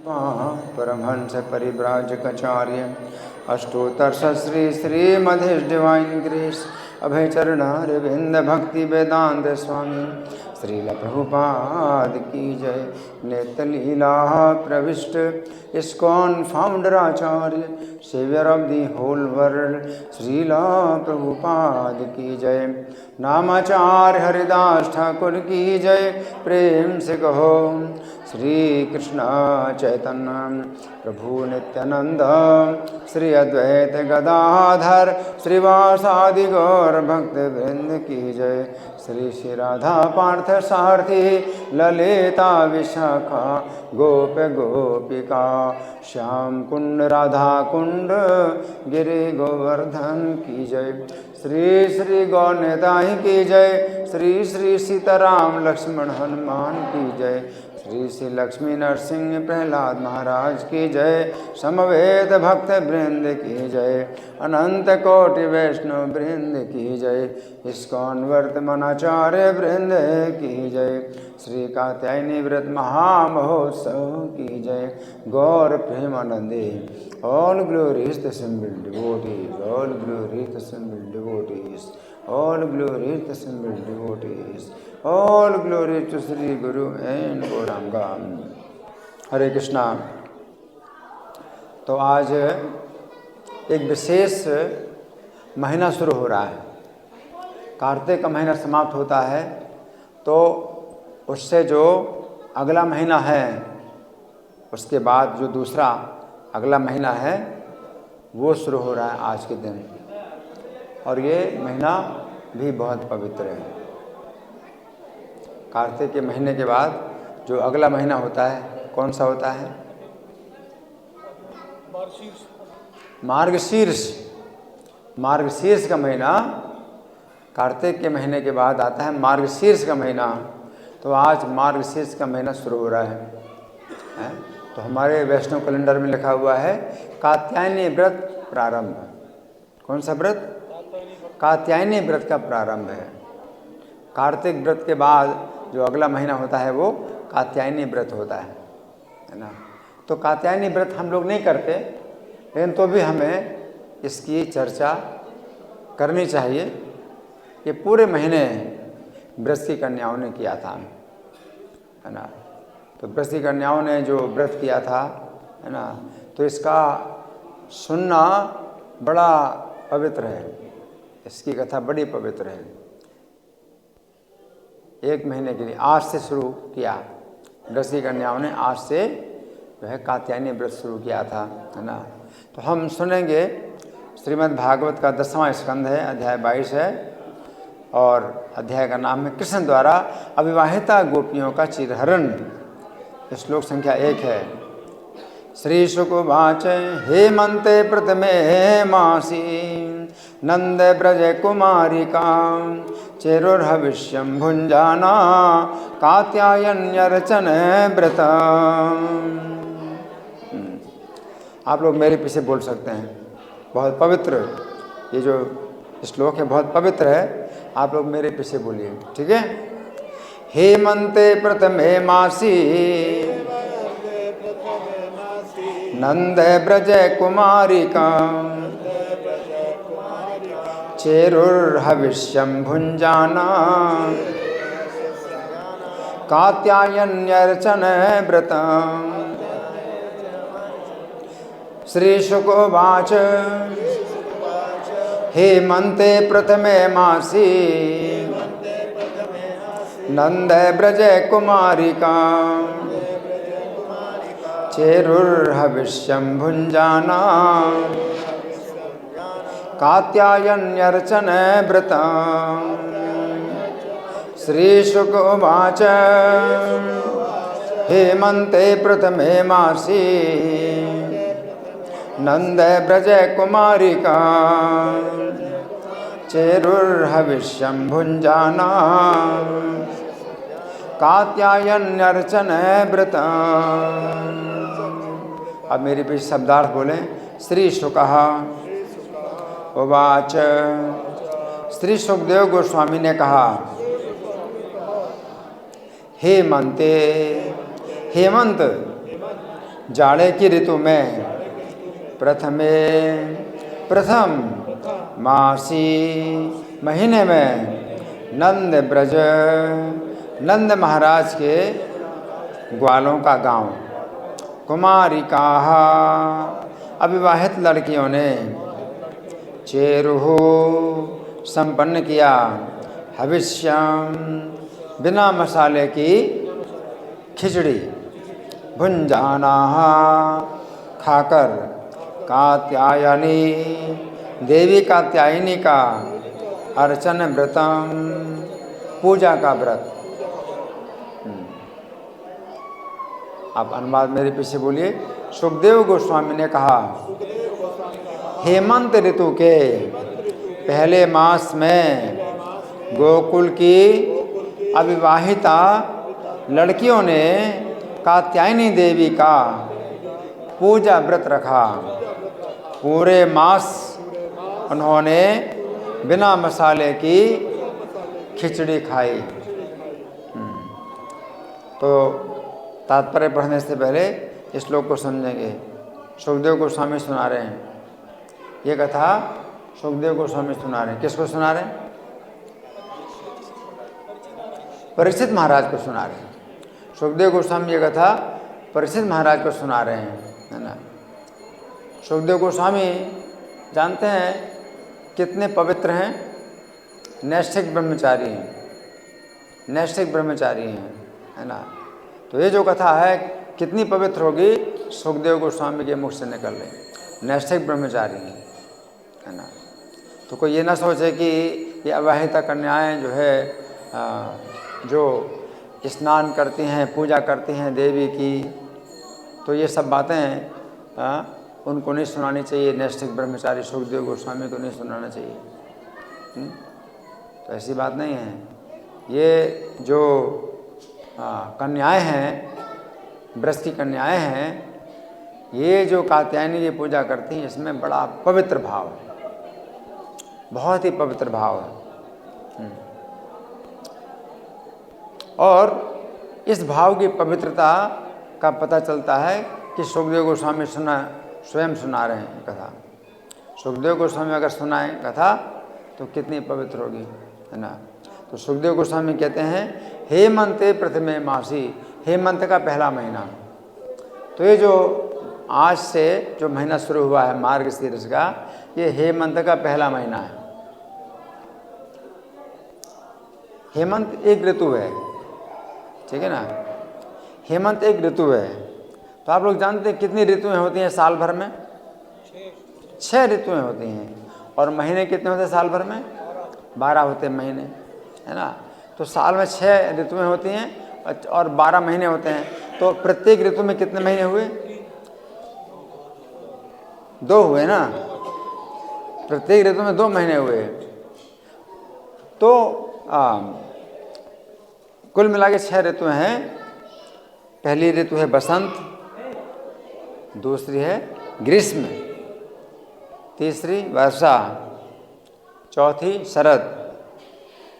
Paramhans परिव्राजकाचार्य अष्टोत्तर Shri श्रीमधेश divine grace अभय चरणारविंद भक्ति वेदांत स्वामी श्रील प्रभुपाद की जय। नित्य लीला प्रविष्ट ISKCON founder Acharya saviour of the whole world Srila Prabhupada की जय। नामाचार्य हरिदास ठाकुर की जय। प्रेम से कहो श्री कृष्ण चैतन्य प्रभु नित्यानंद श्री अद्वैत गदाधर श्रीवासादि गौर भक्त वृंद की जय। श्री श्री राधा पार्थ सारथी ललिता विशाखा गोप गोपिका श्याम कुंड राधा कुंड गिरि गोवर्धन की जय। श्री श्री गौर निताई की जय। श्री श्री सीताराम लक्ष्मण हनुमान की जय। श्री श्री लक्ष्मी नरसिंह प्रहलाद महाराज की जय। समवेत भक्त वृंद की जय। अनंत कोटि वैष्णव वृंद की जय। इस्कॉन वर्तमानाचार्य वृंद की जय। श्री कात्यायनी व्रत महामहोत्सव की जय। गौर प्रेमानंदे all glories to assembled devotees, all glories to assembled devotees, all glory to assembled devotees, all glory to Sri Guru and Gauranga। हरे कृष्णा। तो आज एक विशेष महीना शुरू हो रहा है। कार्तिक का महीना समाप्त होता है तो उससे जो अगला महीना है उसके बाद जो दूसरा अगला महीना है वो शुरू हो रहा है आज के दिन। और ये महीना भी बहुत पवित्र है। कार्तिक के महीने के बाद जो अगला महीना होता है कौन सा होता है? मार्गशीर्ष। मार्गशीर्ष का महीना कार्तिक के महीने के बाद आता है मार्गशीर्ष का महीना। तो आज मार्गशीर्ष का महीना शुरू हो रहा है। तो हमारे वैष्णव कैलेंडर में लिखा हुआ है कात्यायनी व्रत प्रारंभ। कौन सा व्रत? कात्यायनी व्रत का प्रारंभ है। कार्तिक व्रत के बाद जो अगला महीना होता है वो कात्यायनी व्रत होता है ना। तो कात्यायनी व्रत हम लोग नहीं करते, लेकिन तो भी हमें इसकी चर्चा करनी चाहिए। ये पूरे महीने व्रत की कन्याओं ने किया था, है ना। तो व्रत की कन्याओं ने जो व्रत किया था, है ना, तो इसका सुनना बड़ा पवित्र है। इसकी कथा बड़ी पवित्र है। एक महीने के लिए आज से शुरू किया व्रत की कन्याओं ने, आज से जो है कात्यायनी व्रत शुरू किया था, है ना। तो हम सुनेंगे श्रीमद् भागवत का 10वां स्कंध है, अध्याय 22 है और अध्याय का नाम है कृष्ण द्वारा अविवाहिता गोपियों का चिरहरण। श्लोक संख्या 1 है। श्री शुकवाच हेमंते प्रथमे मासी नंद ब्रज कुमारिका चेरुर्हविष्यं भुंजाना कात्यायन्यर्चन व्रत। आप लोग मेरे पीछे बोल सकते हैं। बहुत पवित्र ये जो श्लोक है बहुत पवित्र है। आप लोग मेरे पीछे बोलिए, ठीक है। हेमंते प्रथमे मासी नंद ब्रज कुमारिका चेरुर्हविष्यं भुंजाना कात्यायन्यर्चन व्रत। श्री शुकोवाच हेमंते प्रथमे मासी नंद ब्रज कुमारिका चेरुर्हविष्यं भुंजाना कात्यायन्यर्चन व्रत। श्री शुकोवाच हेमंते प्रथमे मासी नंद ब्रज कुमारिका चेरुर्हविष्यं भुंजाना कात्यायन्यर्चन व्रत। अब मेरे पीछे शब्दार्थ बोलें। श्री शुकः उवाच। श्री सुखदेव गोस्वामी ने कहा हेमंते। हेमंत जाड़े की ऋतु में प्रथम मासी महीने में नंद महाराज के ग्वालों का गांव कुमारिका अविवाहित लड़कियों ने चेरुहु संपन्न किया हविष्यम बिना मसाले की खिचड़ी भुंजाना खाकर कात्यायनी देवी कात्यायनी का अर्चन व्रतम पूजा का व्रत। आप अनुवाद मेरे पीछे बोलिए। सुखदेव गोस्वामी ने कहा, हेमंत ऋतु के पहले मास में गोकुल की अविवाहिता लड़कियों ने कात्यायनी देवी का पूजा व्रत रखा। पूरे मास उन्होंने बिना मसाले की खिचड़ी खाई। तो तात्पर्य पढ़ने से पहले इस श्लोक को समझेंगे। सुखदेव गोस्वामी सुना रहे हैं ये कथा। सुखदेव गोस्वामी सुना रहे हैं। किसको सुना रहे हैं? परीक्षित महाराज को सुना रहे हैं। सुखदेव गोस्वामी ये कथा परीक्षित महाराज को सुना रहे हैं, है ना। सुखदेव गोस्वामी जानते हैं कितने पवित्र हैं, नैष्ठिक ब्रह्मचारी हैं, नैष्ठिक ब्रह्मचारी हैं, है ना। तो ये जो कथा है कितनी पवित्र होगी, सुखदेव गोस्वामी के मुख से निकल रही। नैष्ठिक ब्रह्मचारी हैं, है ना। तो कोई ये ना सोचे कि ये अविवाहिता कन्याएं जो है जो स्नान करती हैं, पूजा करती हैं देवी की, तो ये सब बातें उनको नहीं सुनानी चाहिए। नैष्ठिक ब्रह्मचारी सुखदेव गोस्वामी को नहीं सुनाना चाहिए। तो ऐसी बात नहीं है। ये जो कन्याएं हैं, ब्रज की कन्याएं हैं, ये जो कात्यायनी की पूजा करती हैं, इसमें बड़ा पवित्र भाव है, बहुत ही पवित्र भाव है। और इस भाव की पवित्रता का पता चलता है कि सुखदेव गोस्वामी स्वयं सुना रहे हैं कथा। सुखदेव गोस्वामी अगर सुनाएं कथा तो कितनी पवित्र होगी, है ना। तो सुखदेव गोस्वामी कहते हैं, हेमंते प्रथमे मासी, हेमंत का पहला महीना। तो ये जो आज से जो महीना शुरू हुआ है मार्गशीर्ष का, ये हेमंत का पहला महीना है। हेमंत एक ऋतु है, ठीक है ना। हेमंत एक ऋतु है। तो आप लोग जानते हैं कितनी ऋतुएं होती हैं साल भर में? 6 ऋतुएं होती हैं। और महीने कितने होते हैं साल भर में? 12 होते हैं महीने, है ना। तो साल में 6 ऋतुएं होती हैं और 12 महीने होते हैं। तो प्रत्येक ऋतु में कितने महीने हुए? 2 हुए ना। प्रत्येक ऋतु में 2 महीने हुए। तो कुल मिला के 6 ऋतुएं हैं। पहली ऋतु है बसंत, दूसरी है ग्रीष्म, तीसरी वर्षा, चौथी शरद,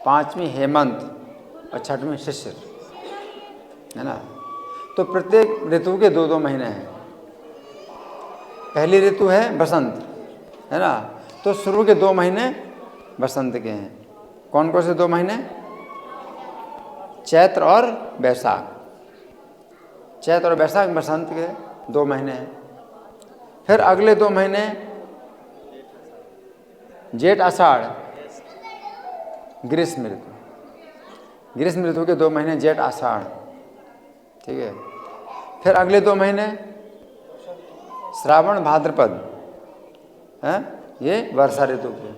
पांचवी हेमंत और छठवीं शिशिर, है ना। तो प्रत्येक ऋतु के 2-2 महीने हैं। पहली ऋतु है बसंत, है ना। तो शुरू के 2 महीने बसंत के हैं। कौन कौन से 2 महीने? चैत्र और वैशाख। चैत्र और वैशाख बसंत के 2 महीने हैं। फिर अगले 2 महीने जेठ आषाढ़ ग्रीष्म ऋतु। ग्रीष्म ऋतु के 2 महीने जेठ आषाढ़, ठीक है। फिर अगले 2 महीने श्रावण भाद्रपद, हैं, ये वर्षा ऋतु के।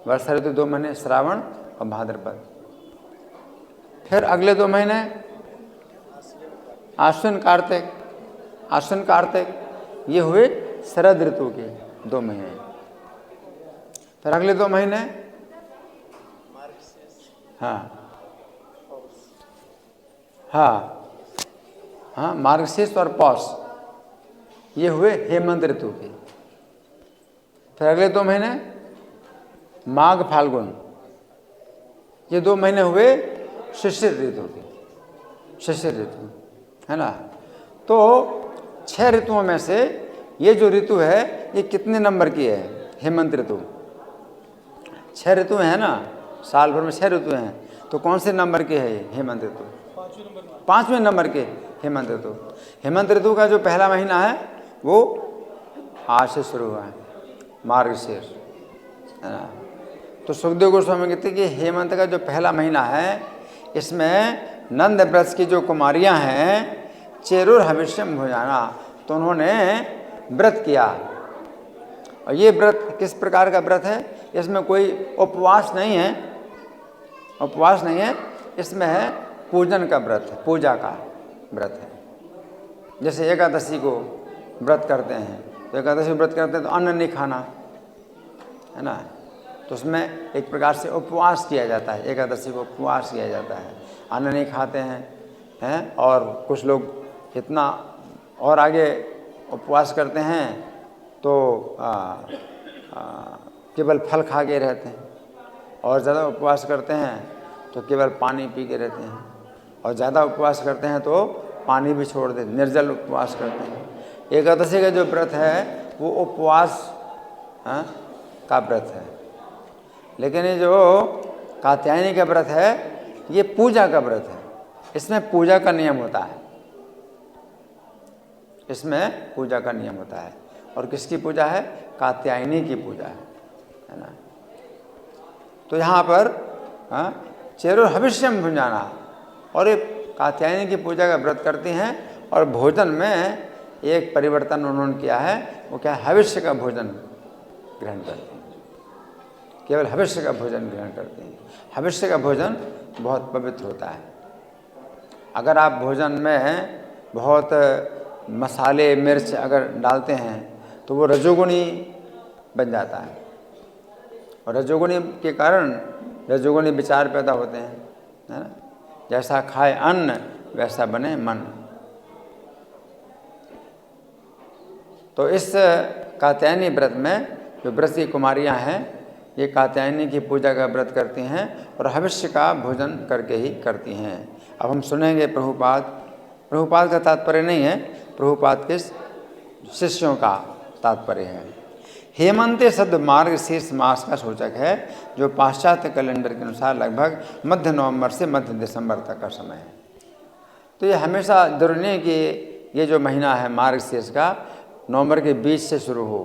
वर्षा ऋतु 2 महीने श्रावण और भाद्रपद। फिर अगले 2 महीने आश्विन कार्तिक। आश्विन कार्तिक ये हुए शरद ऋतु के 2 महीने। फिर अगले 2 महीने हाँ मार्गशीर्ष और पौष, ये हुए हेमंत ऋतु के। फिर अगले 2 महीने माघ फाल्गुन, ये 2 महीने हुए शिशिर ऋतु के, शिशिर ऋतु, है ना। तो 6 ऋतुओं में से ये जो ऋतु है ये कितने नंबर की है? हेमंत ऋतु। 6 ऋतु हैं ना, साल भर में 6 ऋतु हैं, तो कौन से नंबर के है ये हेमंत ऋतु? 5वें नंबर के हेमंत ऋतु। हेमंत ऋतु का जो पहला महीना है वो आज से शुरू हुआ है, मार्गशीर्ष, है ना। तो सुखदेव गोस्वामी कहते हैं कि हेमंत का जो पहला महीना है इसमें नंद व्रत की जो कुमारियां हैं चेरुर हविष्यम भुजाना, तो उन्होंने व्रत किया। और ये व्रत किस प्रकार का व्रत है? इसमें कोई उपवास नहीं है, उपवास नहीं है, इसमें है पूजन का व्रत है, पूजा का व्रत है। जैसे एकादशी को व्रत करते हैं, तो एकादशी व्रत करते हैं तो अन्न नहीं खाना, है ना, तो उसमें एक प्रकार से उपवास किया जाता है, एकादशी को उपवास किया जाता है, अन्न नहीं खाते हैं। और कुछ लोग इतना और आगे उपवास करते हैं तो केवल फल खा के रहते हैं, और ज़्यादा उपवास करते हैं तो केवल पानी पी के रहते हैं, और ज़्यादा उपवास करते हैं तो पानी भी छोड़ देते, निर्जल उपवास करते हैं। एकादशी का जो व्रत है वो उपवास का व्रत है, लेकिन ये जो कात्यायनी का व्रत है ये पूजा का व्रत है। इसमें पूजा का नियम होता है, इसमें पूजा का नियम होता है। और किसकी पूजा है? कात्यायनी की पूजा है ना। तो यहाँ पर चेरुर हविष्यम भुंजाना, और ये कात्यायनी की पूजा का व्रत करती हैं, और भोजन में एक परिवर्तन उन्होंने किया है, वो क्या है? हविष्य का भोजन ग्रहण करती हैं, केवल हविष्य का भोजन ग्रहण करती हैं। हविष्य का भोजन बहुत पवित्र होता है। अगर आप भोजन में बहुत मसाले मिर्च अगर डालते हैं तो वो रजोगुणी बन जाता है, और रजोगुणी के कारण रजोगुणी विचार पैदा होते हैं, है ना। जैसा खाए अन्न वैसा बने मन। तो इस कात्यायनी व्रत में जो व्रत की कुमारियां हैं ये कात्यायनी की पूजा का व्रत करती हैं और हविष्य का भोजन करके ही करती हैं। अब हम सुनेंगे प्रभुपाद का तात्पर्य नहीं है, प्रभुपाद के शिष्यों का तात्पर्य है। हेमंत शब्द मार्गशीर्ष मास का सूचक है, जो पाश्चात्य कैलेंडर के अनुसार लगभग मध्य नवंबर से मध्य दिसंबर तक का समय है। तो ये हमेशा जरूरी नहीं कि ये जो महीना है मार्गशीर्ष का नवंबर के बीच से शुरू हो।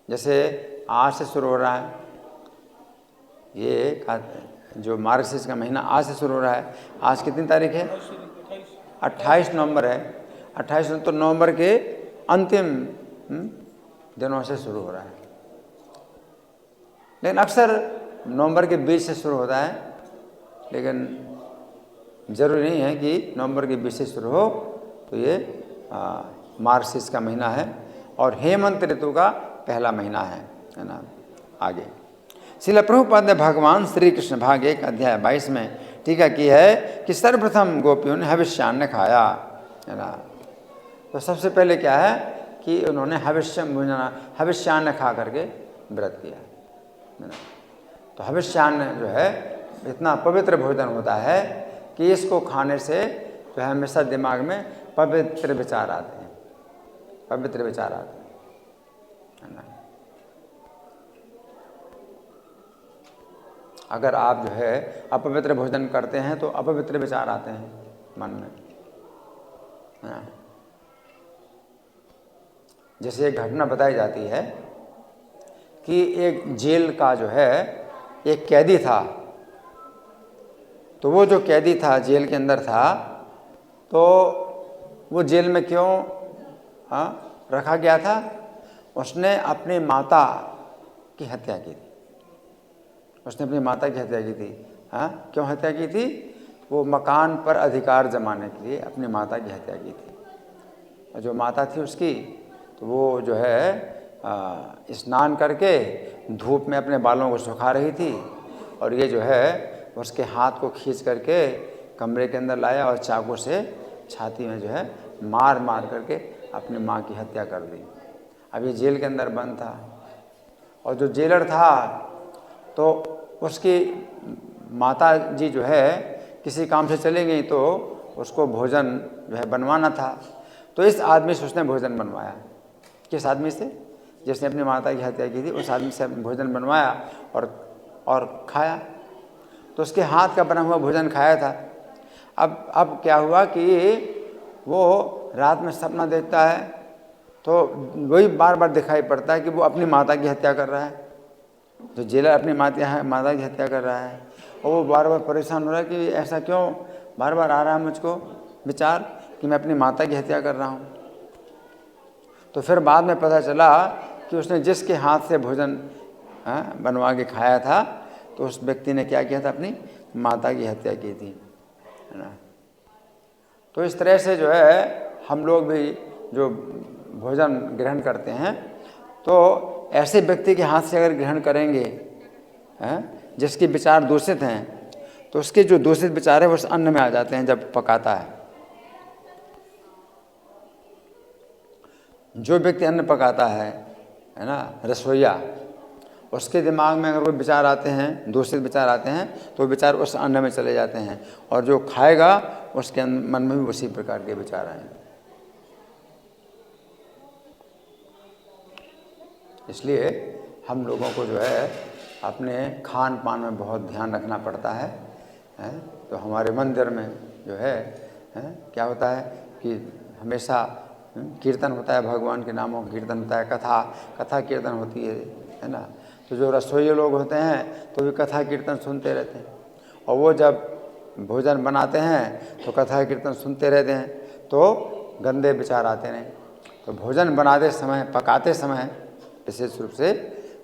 जैसे आज से शुरू हो रहा है, ये जो मार्गशीर्ष का महीना आज से शुरू हो रहा है। आज कितनी तारीख है? 28 नवंबर है। 28 तो नवंबर के अंतिम दिनों से शुरू हो रहा है, लेकिन अक्सर नवंबर के बीच से शुरू होता है, लेकिन जरूरी नहीं है कि नवंबर के बीच से शुरू हो। तो ये मार्गशीर्ष का महीना है और हेमंत ऋतु का पहला महीना है ना। आगे श्रील प्रभुपाद ने भगवान श्री कृष्ण भाग 1 अध्याय 22 में टीका की है कि सर्वप्रथम गोपियों ने हविष्यान्न खाया, है ना। तो सबसे पहले क्या है कि उन्होंने हविष्यान्न खा करके व्रत किया, है ना। तो हविष्यान्न जो है इतना पवित्र भोजन होता है कि इसको खाने से जो है हमेशा दिमाग में पवित्र विचार आते हैं, पवित्र विचार आते हैं, है ना। अगर आप जो है अपवित्र भोजन करते हैं तो अपवित्र विचार आते हैं मन में, है ना। जैसे एक घटना बताई जाती है कि एक जेल का जो है एक कैदी था। तो वो जो कैदी था जेल के अंदर था, तो वो जेल में क्यों रखा गया था? उसने अपनी माता की हत्या की थी। उसने अपनी माता की हत्या की थी। क्यों हत्या की थी? वो मकान पर अधिकार जमाने के लिए अपनी माता की हत्या की थी। और जो माता थी उसकी, तो वो जो है स्नान करके धूप में अपने बालों को सुखा रही थी, और ये जो है उसके हाथ को खींच करके कमरे के अंदर लाया और चाकू से छाती में जो है मार मार करके अपनी माँ की हत्या कर दी। अब ये जेल के अंदर बंद था, और जो जेलर था तो उसकी माता जी जो है किसी काम से चली गई, तो उसको भोजन जो है बनवाना था। तो इस आदमी से उसने भोजन बनवाया। किस आदमी से? जिसने अपनी माता की हत्या की थी, उस आदमी से भोजन बनवाया और खाया। तो उसके हाथ का बना हुआ भोजन खाया था। अब क्या हुआ कि वो रात में सपना देखता है, तो वही बार बार दिखाई पड़ता है कि वो अपनी माता की हत्या कर रहा है। जो जेलर अपनी माता की हत्या कर रहा है, और वो बार बार परेशान हो रहा है कि ऐसा क्यों बार बार आ रहा है मुझको विचार कि मैं अपनी माता की हत्या कर रहा हूँ। तो फिर बाद में पता चला कि उसने जिसके हाथ से भोजन बनवा के खाया था, तो उस व्यक्ति ने क्या किया था, अपनी माता की हत्या की थी, है ना। तो इस तरह से जो है हम लोग भी जो भोजन ग्रहण करते हैं, तो ऐसे व्यक्ति के हाथ से अगर ग्रहण करेंगे जिसके विचार दूषित हैं, तो उसके जो दूषित विचार है वो उस अन्न में आ जाते हैं जब पकाता है। जो व्यक्ति अन्न पकाता है ना, रसोईया, उसके दिमाग में अगर कोई विचार आते हैं, दूषित विचार आते हैं, तो विचार उस अन्न में चले जाते हैं, और जो खाएगा उसके मन में भी उसी प्रकार के विचार आएंगे। इसलिए हम लोगों को जो है अपने खान पान में बहुत ध्यान रखना पड़ता है। तो हमारे मंदिर में जो है क्या होता है कि हमेशा कीर्तन होता है, भगवान के नामों का कीर्तन होता है, कथा कीर्तन होती है ना। तो जो रसोई लोग होते हैं तो भी कथा कीर्तन सुनते रहते हैं, और वो जब भोजन बनाते हैं तो कथा कीर्तन सुनते रहते हैं, तो गंदे विचार आते नहीं। तो भोजन बनाते समय, पकाते समय विशेष रूप से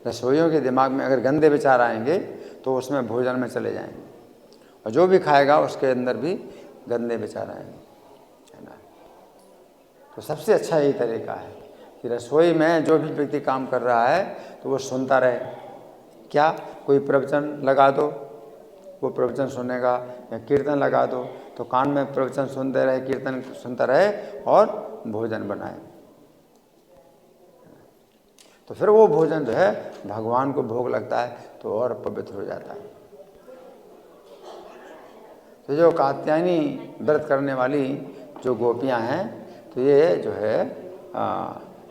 रसोइयों के दिमाग में अगर गंदे विचार आएंगे तो उसमें भोजन में चले जाएंगे, और जो भी खाएगा उसके अंदर भी गंदे विचार आएंगे, है ना। तो सबसे अच्छा यही तरीका है कि रसोई में जो भी व्यक्ति काम कर रहा है तो वो सुनता रहे। क्या, कोई प्रवचन लगा दो, वो प्रवचन सुनेगा, या कीर्तन लगा दो तो कान में प्रवचन सुनते रहे, कीर्तन सुनता रहे और भोजन बनाए। तो फिर वो भोजन जो है भगवान को भोग लगता है तो और पवित्र हो जाता है। तो जो कात्यायनी व्रत करने वाली जो गोपियां हैं, तो ये जो है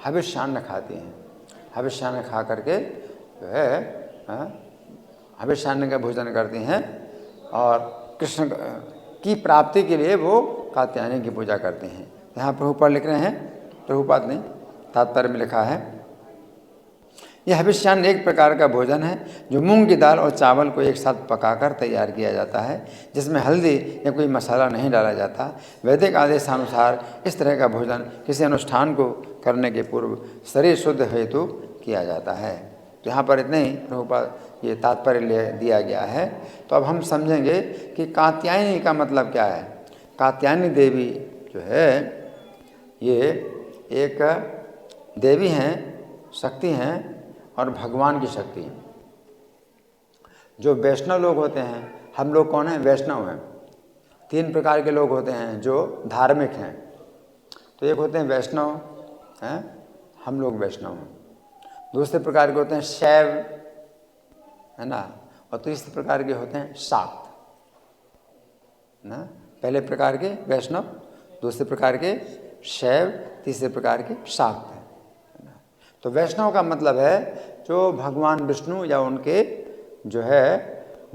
हविष्यान्न खाती हैं। हविष्यान्न खा करके जो है हविष्यान्न का भोजन करती हैं, और कृष्ण की प्राप्ति के लिए वो कात्यायनी की पूजा करती हैं। यहाँ प्रभुपाद लिख रहे हैं, प्रभुपाद ने तात्पर्य में लिखा है, यह हविष्यान्न एक प्रकार का भोजन है जो मूंग की दाल और चावल को एक साथ पकाकर तैयार किया जाता है, जिसमें हल्दी या कोई मसाला नहीं डाला जाता। वैदिक आदेशानुसार इस तरह का भोजन किसी अनुष्ठान को करने के पूर्व शरीर शुद्ध हेतु किया जाता है। तो यहाँ पर इतने ही प्रभुपाद ये तात्पर्य दिया गया है। तो अब हम समझेंगे कि कात्यायनी का मतलब क्या है। कात्यायनी देवी जो है ये एक देवी हैं, शक्ति हैं, और भगवान की शक्ति है। जो वैष्णव लोग होते हैं, हम लोग कौन हैं? वैष्णव हैं। 3 प्रकार के लोग होते हैं जो धार्मिक हैं। तो एक होते हैं वैष्णव हैं, हम लोग वैष्णव हैं। दूसरे प्रकार के होते हैं शैव, है ना, और तीसरे प्रकार के होते हैं शाक्त ना। पहले प्रकार के वैष्णव, दूसरे प्रकार के शैव, तीसरे प्रकार के शाक्त हैं। तो वैष्णव का मतलब है जो भगवान विष्णु या उनके जो है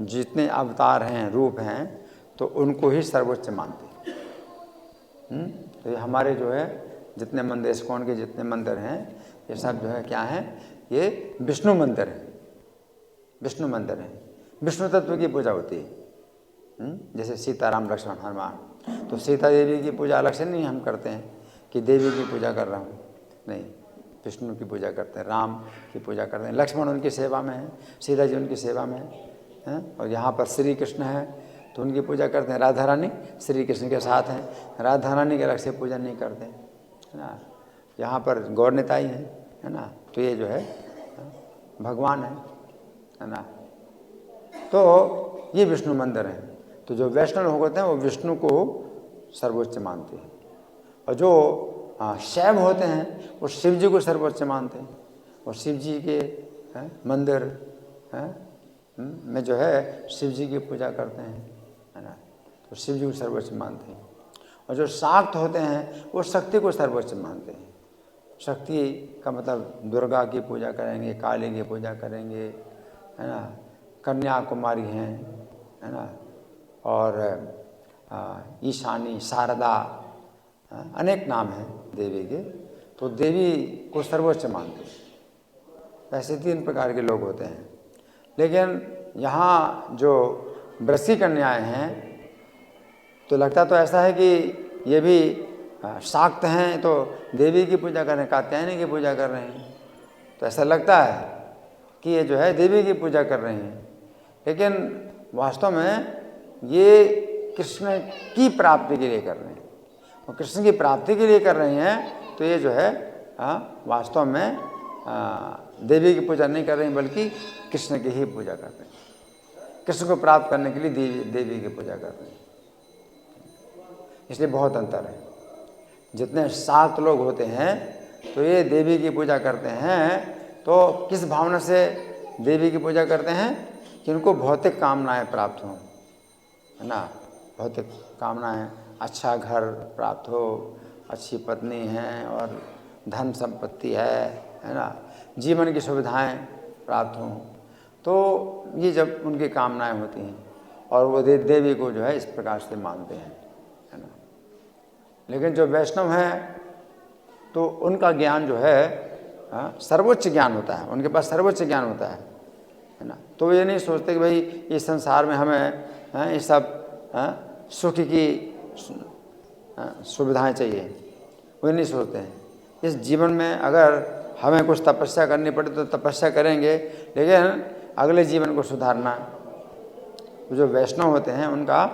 जितने अवतार हैं, रूप हैं, तो उनको ही सर्वोच्च मानते हैं। तो ये हमारे जो है जितने मंदिर, इस्कॉन के जितने मंदिर हैं, ये सब जो है क्या हैं? ये विष्णु मंदिर हैं, विष्णु मंदिर हैं। विष्णु तत्व की पूजा होती है। जैसे सीताराम लक्ष्मण हनुमान, तो सीता देवी की पूजा अलग से नहीं हम करते हैं कि देवी की पूजा कर रहा हूँ, नहीं, विष्णु की पूजा करते हैं, राम की पूजा करते हैं, लक्ष्मण उनकी सेवा में है, सीता जी उनकी सेवा में है। और यहाँ पर श्री कृष्ण है तो उनकी पूजा करते हैं। राधा रानी श्री कृष्ण के साथ हैं, राधा रानी के अलग से पूजा नहीं करते, है ना। यहाँ पर गौर निताई है ना। तो ये जो है भगवान है ना। तो ये विष्णु मंदिर हैं। तो जो वैष्णव लोग होते हैं वो विष्णु को सर्वोच्च मानते हैं, और जो शैव होते हैं वो शिव जी को सर्वोच्च मानते हैं, और शिव जी के मंदिर में जो है शिव जी की पूजा करते हैं, है ना। तो शिव जी को सर्वोच्च मानते हैं। और जो शाक्त होते हैं वो शक्ति को सर्वोच्च मानते हैं। शक्ति का मतलब दुर्गा की पूजा करेंगे, काली की पूजा करेंगे, है ना, कन्याकुमारी हैं, है ना, और ईशानी, शारदा, अनेक नाम हैं देवी के। तो देवी को सर्वोच्च मानते हैं। ऐसे 3 प्रकार के लोग होते हैं। लेकिन यहाँ जो वृश्ची कन्याएं हैं तो लगता तो ऐसा है कि ये भी शाक्त हैं तो देवी की पूजा कर रहे हैं, कात्यायनी की पूजा कर रहे हैं, तो ऐसा लगता है कि ये जो है देवी की पूजा कर रहे हैं। लेकिन वास्तव में ये कृष्ण की प्राप्ति के लिए कर रहे हैं। और कृष्ण की प्राप्ति के लिए कर रहे हैं तो ये जो है वास्तव में देवी की पूजा नहीं कर रहे हैं, बल्कि कृष्ण की ही पूजा कर रहे हैं। कृष्ण को प्राप्त करने के लिए देवी की पूजा कर रहे हैं। इसलिए बहुत अंतर है। जितने शाक्त लोग होते हैं तो ये देवी की पूजा करते हैं, तो किस भावना से देवी की पूजा करते हैं कि उनको भौतिक कामनाएं प्राप्त हों, है ना, भौतिक कामनाएं, अच्छा घर प्राप्त हो, अच्छी पत्नी है और धन संपत्ति है ना, जीवन की सुविधाएं प्राप्त हों। तो ये जब उनकी कामनाएं होती हैं और वो देवी को जो है इस प्रकार से मानते हैं, है ना। लेकिन जो वैष्णव हैं तो उनका ज्ञान जो है सर्वोच्च ज्ञान होता है, उनके पास सर्वोच्च ज्ञान होता है ना। तो ये नहीं सोचते कि भाई इस संसार में हमें ये सब सुख की सुविधाएं चाहिए, वो नहीं सोचते हैं। इस जीवन में अगर हमें कुछ तपस्या करनी पड़े तो तपस्या करेंगे, लेकिन अगले जीवन को सुधारना। तो जो वैष्णव होते हैं उनका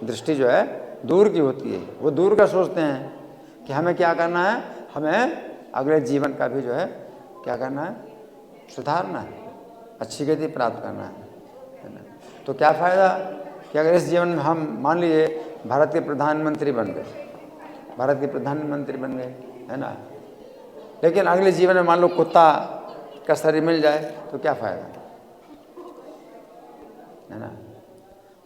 दृष्टि जो है दूर की होती है। वो दूर का सोचते हैं कि हमें क्या करना है, हमें अगले जीवन का भी जो है क्या करना है, सुधारना है, अच्छी गति प्राप्त करना है ना। तो क्या फ़ायदा कि अगर इस जीवन में हम मान लीजिए भारत के प्रधानमंत्री बन गए, भारत के प्रधानमंत्री बन गए, है ना, लेकिन अगले जीवन में मान लो कुत्ता का शरीर मिल जाए तो क्या फ़ायदा, है ना।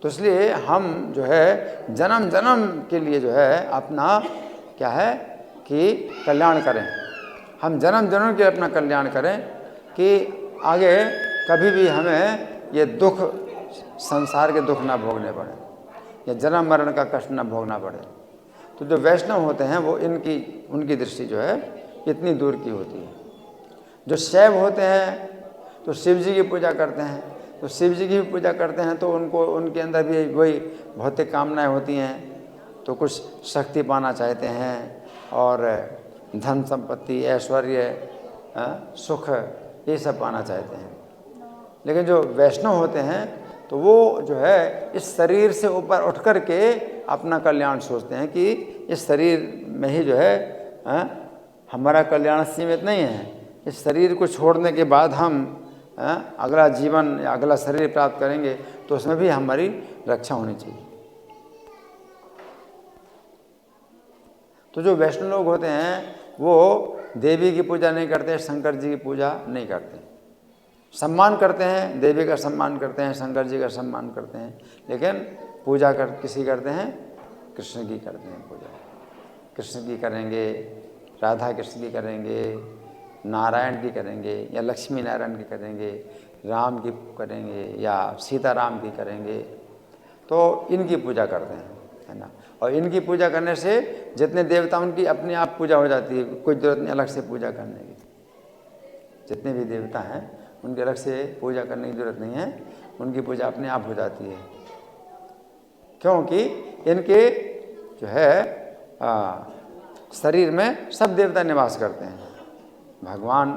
तो इसलिए हम जो है जन्म जन्म के लिए जो है अपना क्या है कि कल्याण करें। हम जन्म जन्म के अपना कल्याण करें कि आगे कभी भी हमें ये दुख, संसार के दुख ना भोगने पड़े या जन्म मरण का कष्ट ना भोगना पड़े। तो जो वैष्णव होते हैं वो उनकी दृष्टि जो है इतनी दूर की होती है। जो शैव होते हैं तो शिव जी की पूजा करते हैं, तो शिव जी की भी पूजा करते हैं तो उनके अंदर भी वही भौतिक कामनाएं होती हैं। तो कुछ शक्ति पाना चाहते हैं और धन संपत्ति, ऐश्वर्य, सुख, ये सब पाना चाहते हैं। लेकिन जो वैष्णव होते हैं तो वो जो है इस शरीर से ऊपर उठ कर के अपना कल्याण सोचते हैं कि इस शरीर में ही जो है हमारा कल्याण सीमित नहीं है। इस शरीर को छोड़ने के बाद हम अगला जीवन या अगला शरीर प्राप्त करेंगे तो उसमें भी हमारी रक्षा होनी चाहिए। तो जो वैष्णव लोग होते हैं वो देवी की पूजा नहीं करते, शंकर जी की पूजा नहीं करते। सम्मान करते हैं, देवी का सम्मान करते हैं, शंकर जी का सम्मान करते हैं, लेकिन पूजा किसी करते हैं, कृष्ण की करते हैं पूजा। कृष्ण की करेंगे, राधा कृष्ण की करेंगे, नारायण की करेंगे या लक्ष्मी नारायण की करेंगे, राम की करेंगे या सीताराम की करेंगे। तो इनकी पूजा करते हैं, है ना। और इनकी पूजा करने से जितने देवता उनकी अपने आप पूजा हो जाती है, कोई ज़रूरत नहीं अलग से पूजा करने की। जितने भी देवता हैं उनकी अलग से पूजा करने की ज़रूरत नहीं है, उनकी पूजा अपने आप हो जाती है। क्योंकि इनके जो है शरीर में सब देवता निवास करते हैं। भगवान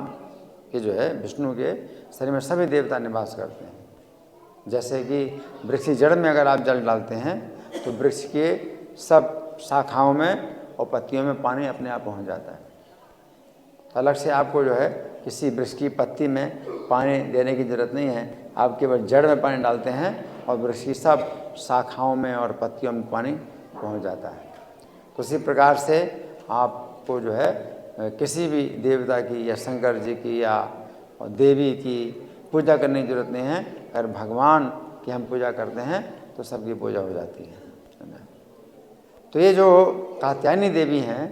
के जो है विष्णु के शरीर में सभी देवता निवास करते हैं। जैसे कि वृक्ष की जड़ में अगर आप जल डालते हैं तो वृक्ष के सब शाखाओं में और पत्तियों में पानी अपने आप पहुंच जाता है। अलग से आपको जो है किसी वृक्ष की पत्ती में पानी देने की ज़रूरत नहीं है, आप केवल जड़ में पानी डालते हैं और वृक्ष की सब शाखाओं में और पत्तियों में पानी पहुंच जाता है। तो उसी प्रकार से आपको जो है किसी भी देवता की या शंकर जी की या देवी की पूजा करने की ज़रूरत नहीं है। अगर भगवान की हम पूजा करते हैं तो सबकी पूजा हो जाती है ना। तो ये जो कात्यायनी देवी हैं,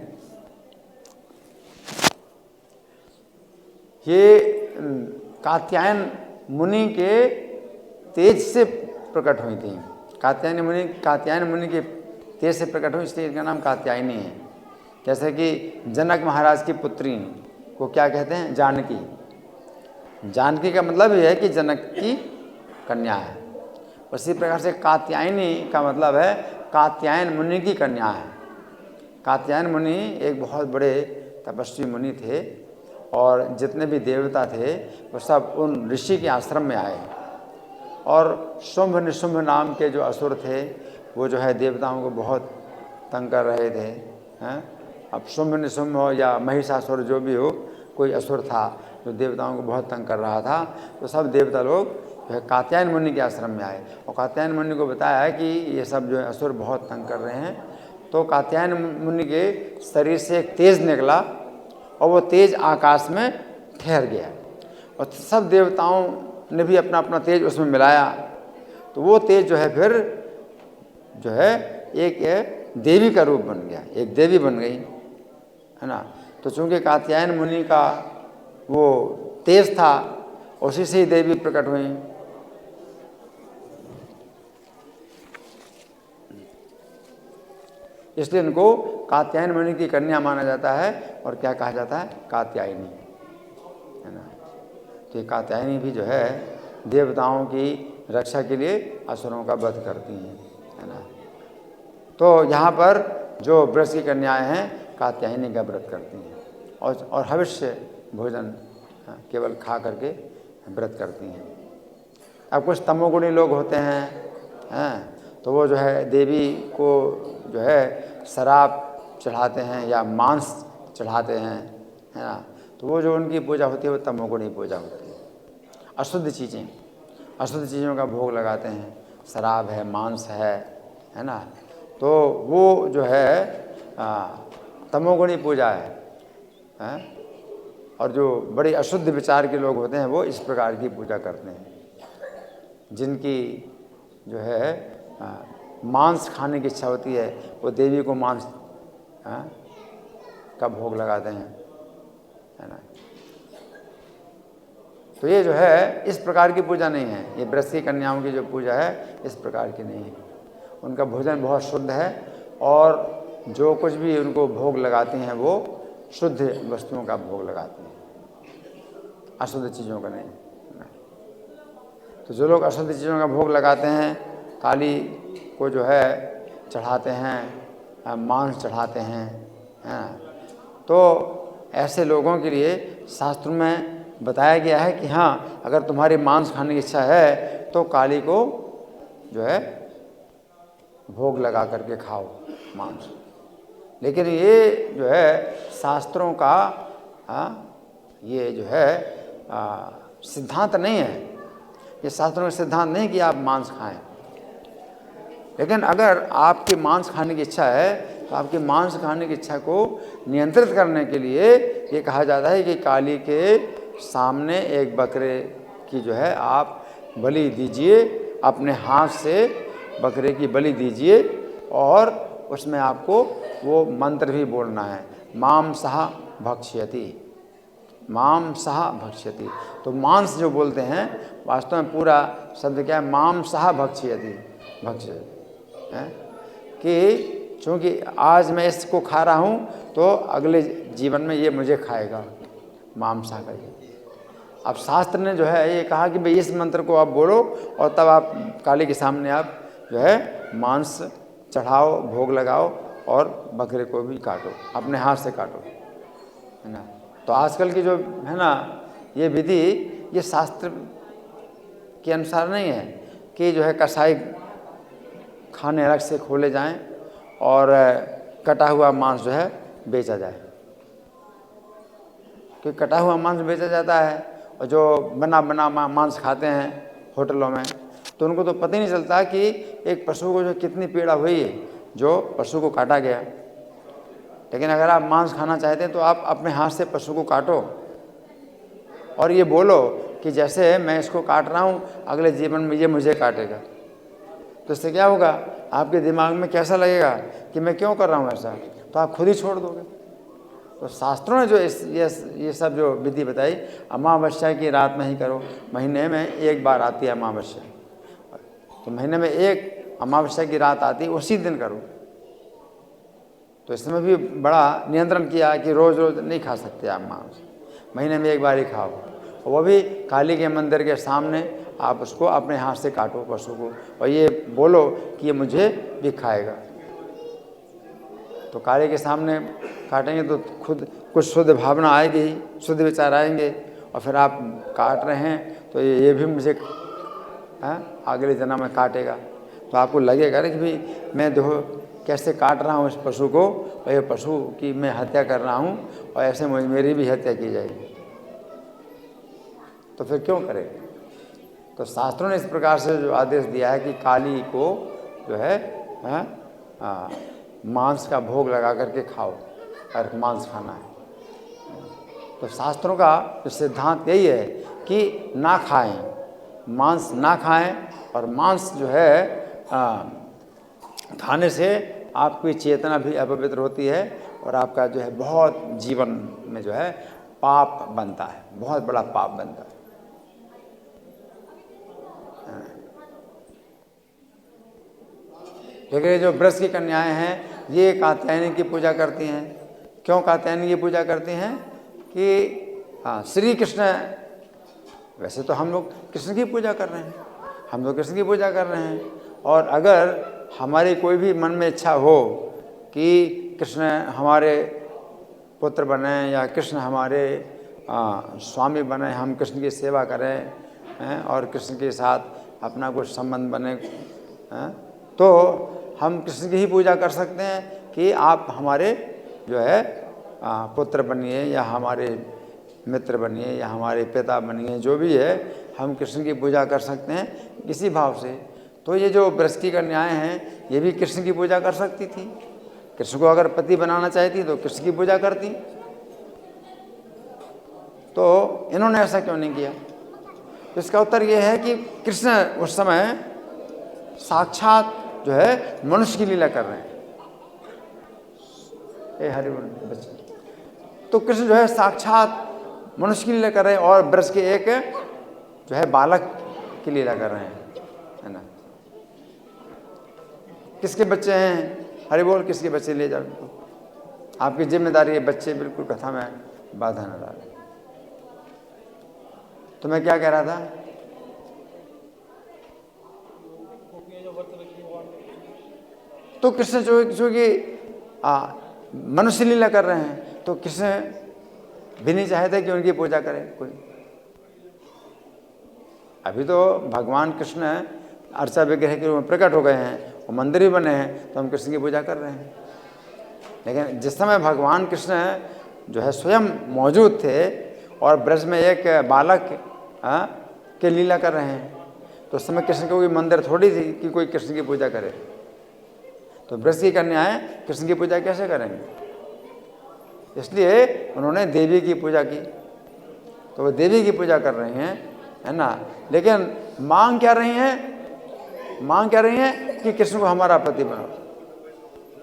ये कात्यायन मुनि के तेज से प्रकट हुई थी। कात्यायन मुनि के तेज से प्रकट हुई, इसलिए इनका नाम कात्यायनी है। जैसे कि जनक महाराज की पुत्री को क्या कहते हैं? जानकी। जानकी का मतलब ये है कि जनक की कन्या है। उसी प्रकार से कात्यायनी का मतलब है कात्यायन मुनि की कन्या है। कात्यायन मुनि एक बहुत बड़े तपस्वी मुनि थे और जितने भी देवता थे वो सब उन ऋषि के आश्रम में आए। और शुंभ निशुंभ नाम के जो असुर थे वो जो है देवताओं को बहुत तंग कर रहे थे हैं। अब शुंभ निशुंभ हो या महिषासुर जो भी हो, कोई असुर था जो देवताओं को बहुत तंग कर रहा था। तो सब देवता लोग जो है कात्यायन मुनि के आश्रम में आए और कात्यायन मुनि को बताया है कि ये सब जो है असुर बहुत तंग कर रहे हैं। तो कात्यायन मुनि के शरीर से एक तेज निकला और वो तेज आकाश में ठहर गया और सब देवताओं ने भी अपना अपना तेज उसमें मिलाया। तो वो तेज जो है फिर जो है एक देवी का रूप बन गया, एक देवी बन गई, है ना। तो चूँकि कात्यायन मुनि का वो तेज था, उसी से ही देवी प्रकट हुई। इसलिए इनको कात्यायन मुनि की कन्या माना जाता है और क्या कहा जाता है? कात्यायनी, है ना। तो ये कात्यायनी भी जो है देवताओं की रक्षा के लिए असुरों का वध करती हैं, है ना। तो यहाँ पर जो व्रत की कन्याएं हैं कात्यायनी का व्रत करती हैं और हविष्य भोजन केवल खा करके व्रत करती हैं। अब कुछ तमोगुणी लोग होते हैं तो वो जो है देवी को जो है शराब चढ़ाते हैं या मांस चढ़ाते हैं, है ना। तो वो जो उनकी पूजा होती है वो तमोगुणी पूजा होती है। अशुद्ध चीज़ों का भोग लगाते हैं, शराब है, मांस है ना। तो वो जो है तमोगुणी पूजा है। और जो बड़े अशुद्ध विचार के लोग होते हैं वो इस प्रकार की पूजा करते हैं, जिनकी जो है मांस खाने की इच्छा होती है वो देवी को मांस का भोग लगाते हैं, है ना। तो ये जो है इस प्रकार की पूजा नहीं है। ये व्रत की कन्याओं की जो पूजा है इस प्रकार की नहीं है। उनका भोजन बहुत शुद्ध है और जो कुछ भी उनको भोग लगाते हैं वो शुद्ध वस्तुओं का भोग लगाते हैं, अशुद्ध चीज़ों का नहीं। तो जो लोग अशुद्ध चीज़ों का भोग लगाते हैं, काली को जो है चढ़ाते हैं, मांस चढ़ाते हैं, तो ऐसे लोगों के लिए शास्त्र में बताया गया है कि हाँ, अगर तुम्हारी मांस खाने की इच्छा है तो काली को जो है भोग लगा करके खाओ मांस। लेकिन ये जो है शास्त्रों का ये जो है सिद्धांत नहीं है। ये शास्त्रों का सिद्धांत नहीं कि आप मांस खाएं। लेकिन अगर आपकी मांस खाने की इच्छा है तो आपकी मांस खाने की इच्छा को नियंत्रित करने के लिए ये कहा जाता है कि काली के सामने एक बकरे की जो है आप बलि दीजिए, अपने हाथ से बकरे की बलि दीजिए और उसमें आपको वो मंत्र भी बोलना है, माम सह भक्ष्यति, माम सह भक्ष्यति। तो मांस जो बोलते हैं वास्तव में पूरा शब्द क्या है? माम सह भक्ष्यति, भक्ष्यति है कि चूँकि आज मैं इसको खा रहा हूँ तो अगले जीवन में ये मुझे खाएगा, माम सह का ये। अब शास्त्र ने जो है ये कहा कि भाई इस मंत्र को आप बोलो और तब आप काली के सामने आप जो है मांस चढ़ाओ, भोग लगाओ और बकरे को भी काटो, अपने हाथ से काटो, है ना। तो आजकल की जो है ना ये विधि, ये शास्त्र के अनुसार नहीं है कि जो है कसाई खाने अलग से खोले जाएं और कटा हुआ मांस जो है बेचा जाए। क्योंकि कटा हुआ मांस बेचा जाता है और जो बना मांस खाते हैं होटलों में, तो उनको तो पता ही नहीं चलता कि एक पशु को जो कितनी पीड़ा हुई है जो पशु को काटा गया। लेकिन अगर आप मांस खाना चाहते हैं तो आप अपने हाथ से पशु को काटो और ये बोलो कि जैसे मैं इसको काट रहा हूँ अगले जीवन में ये मुझे काटेगा। तो इससे क्या होगा, आपके दिमाग में कैसा लगेगा कि मैं क्यों कर रहा हूँ ऐसा, तो आप खुद ही छोड़ दोगे। तो शास्त्रों ने जो ये सब जो विधि बताई, अमावस्या की रात में ही करो। महीने में एक बार आती है अमावस्या, तो महीने में एक अमावस्या की रात आती है, उसी दिन करो। तो इसमें भी बड़ा नियंत्रण किया कि रोज़ रोज़ नहीं खा सकते आप मांस, महीने में एक बार ही खाओ। और वो भी काली के मंदिर के सामने आप उसको अपने हाथ से काटो पशु को, और ये बोलो कि ये मुझे भी खाएगा। तो काली के सामने काटेंगे तो खुद कुछ शुद्ध भावना आएगी ही, शुद्ध विचार आएंगे, और फिर आप काट रहे हैं तो ये भी मुझे अगले जन्म में काटेगा। तो आपको लगेगा ना कि भाई मैं देखो कैसे काट रहा हूँ इस पशु को, और ये पशु की मैं हत्या कर रहा हूँ, और ऐसे मेरी भी हत्या की जाएगी, तो फिर क्यों करें। तो शास्त्रों ने इस प्रकार से जो आदेश दिया है कि काली को जो है मांस का भोग लगा करके खाओ, और मांस खाना है। तो शास्त्रों का जो सिद्धांत यही है कि ना खाएं, मांस ना खाएं, और मांस जो है खाने से आपकी चेतना भी अपवित्र होती है, और आपका जो है बहुत जीवन में जो है पाप बनता है, बहुत बड़ा पाप बनता है। लेकिन ये जो ब्रज की कन्याएं हैं, ये कात्यायनी की पूजा करती हैं। क्यों कात्यायनी की पूजा करती हैं कि श्री कृष्ण, वैसे तो हम लोग कृष्ण की पूजा कर रहे हैं, हम लोग कृष्ण की पूजा कर रहे हैं, और अगर हमारी कोई भी मन में इच्छा हो कि कृष्ण हमारे पुत्र बने, या कृष्ण हमारे स्वामी बने, हम कृष्ण की सेवा करें और कृष्ण के साथ अपना कुछ संबंध बने, तो हम कृष्ण की ही पूजा कर सकते हैं कि आप हमारे जो है पुत्र बनिए, या हमारे मित्र बनिए, या हमारे पिता बनिए, जो भी है हम कृष्ण की पूजा कर सकते हैं किसी भाव से। तो ये जो ब्रज की कन्याएं हैं, ये भी कृष्ण की पूजा कर सकती थी। कृष्ण को अगर पति बनाना चाहती तो कृष्ण की पूजा करती, तो इन्होंने ऐसा क्यों नहीं किया। तो इसका उत्तर ये है कि कृष्ण उस समय साक्षात जो है मनुष्य की लीला कर रहे हैं। हरि बोल बच्चे, तो कृष्ण जो है साक्षात मनुष्य की लीला कर रहे हैं, और ब्रज के एक जो है बालक की लीला कर रहे हैं, है ना। किसके बच्चे हैं, हरि बोल, किसके बच्चे ले जाओ, आपकी जिम्मेदारी है, बच्चे बिल्कुल कथा में बाधा न डालें। तो मैं क्या कह रहा था, तो कृष्ण जो कि मनुष्य लीला कर रहे हैं, तो कृष्ण भी नहीं चाहते कि उनकी पूजा करें कोई। अभी तो भगवान कृष्ण अर्चा विग्रह के रूप में प्रकट हो गए हैं, और मंदिर भी बने हैं, तो हम कृष्ण की पूजा कर रहे हैं। लेकिन जिस समय भगवान कृष्ण जो है स्वयं मौजूद थे, और ब्रज में एक बालक के लीला कर रहे हैं, तो उस समय कृष्ण की कोई मंदिर थोड़ी थी कि कोई कृष्ण की पूजा करे। तो ब्रज की कन्याएं कृष्ण की पूजा कैसे करेंगे, इसलिए उन्होंने देवी की पूजा की। तो वो देवी की पूजा कर रही हैं, है ना। लेकिन मांग क्या रही हैं, मांग क्या रही हैं कि कृष्ण को हमारा पति बनाओ,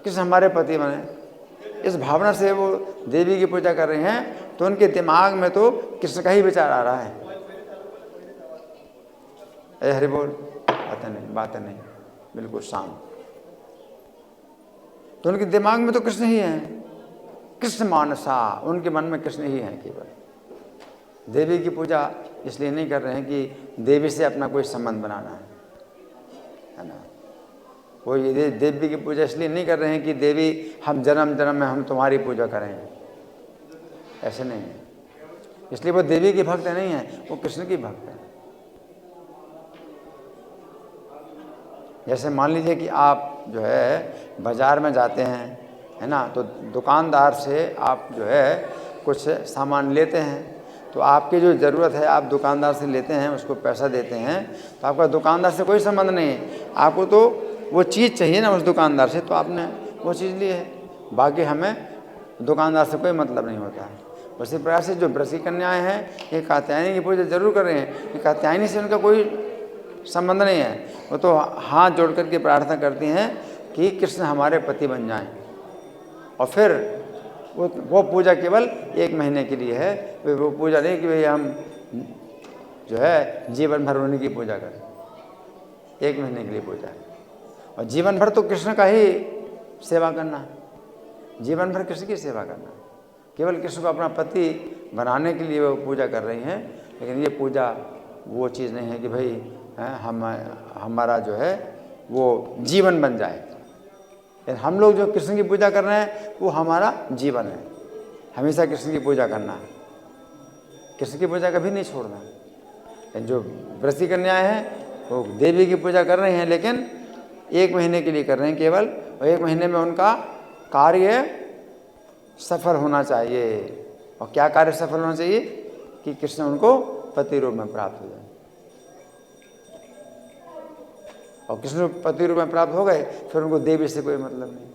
कृष्ण हमारे पति बने। इस भावना से वो देवी की पूजा कर रही हैं, तो उनके दिमाग में तो कृष्ण का ही विचार आ रहा है। हरि बोल, बातें नहीं, बिल्कुल शांत। तो उनके दिमाग में तो कृष्ण ही है, कृष्ण मानसा, उनके मन में कृष्ण ही है केवल। देवी की पूजा इसलिए नहीं कर रहे हैं कि देवी से अपना कोई संबंध बनाना है ना। वो ये देवी की पूजा इसलिए नहीं कर रहे हैं कि देवी हम जन्म जन्म में हम तुम्हारी पूजा करें, ऐसे नहीं है। इसलिए वो देवी की भक्त नहीं है, वो कृष्ण की भक्त है। जैसे मान लीजिए कि आप जो है बाज़ार में जाते हैं, है ना, तो दुकानदार से आप जो है कुछ सामान लेते हैं, तो आपकी जो ज़रूरत है आप दुकानदार से लेते हैं, उसको पैसा देते हैं, तो आपका दुकानदार से कोई संबंध नहीं है। आपको तो वो चीज़ चाहिए ना उस दुकानदार से, तो आपने वो चीज़ ली है, बाकी हमें दुकानदार से कोई मतलब नहीं होता है। उसी प्रकार से जो ब्रज की कन्याएँ हैं, ये कात्यायनी की पूजा जरूर कर रहे हैं, ये कात्यायनी से उनका कोई संबंध नहीं है। वो तो हाथ जोड़ करके प्रार्थना करती हैं कि कृष्ण हमारे पति बन जाएं। और फिर वो पूजा केवल 1 महीने के लिए है। वो पूजा नहीं कि भाई हम जो है जीवन भर उन्हीं की पूजा करें। 1 महीने के लिए पूजा है। और जीवन भर तो कृष्ण का ही सेवा करना, जीवन भर कृष्ण की सेवा करना। केवल कृष्ण को अपना पति बनाने के लिए वो पूजा कर रही हैं। लेकिन ये पूजा वो चीज़ नहीं है कि भाई हमारा जो है वो जीवन बन जाए। लेकिन हम लोग जो कृष्ण की पूजा कर रहे हैं वो हमारा जीवन है। हमेशा कृष्ण की पूजा करना, कृष्ण की पूजा कभी नहीं छोड़ना। लेकिन जो व्रती कन्याएं हैं वो देवी की पूजा कर रही हैं, लेकिन 1 महीने के लिए कर रहे हैं केवल। और 1 महीने में उनका कार्य सफल होना चाहिए। और क्या कार्य सफल होना चाहिए? कि कृष्ण उनको पति रूप में प्राप्त हो जाए। और कृष्ण पति रूप में प्राप्त हो गए फिर उनको देवी से कोई मतलब नहीं।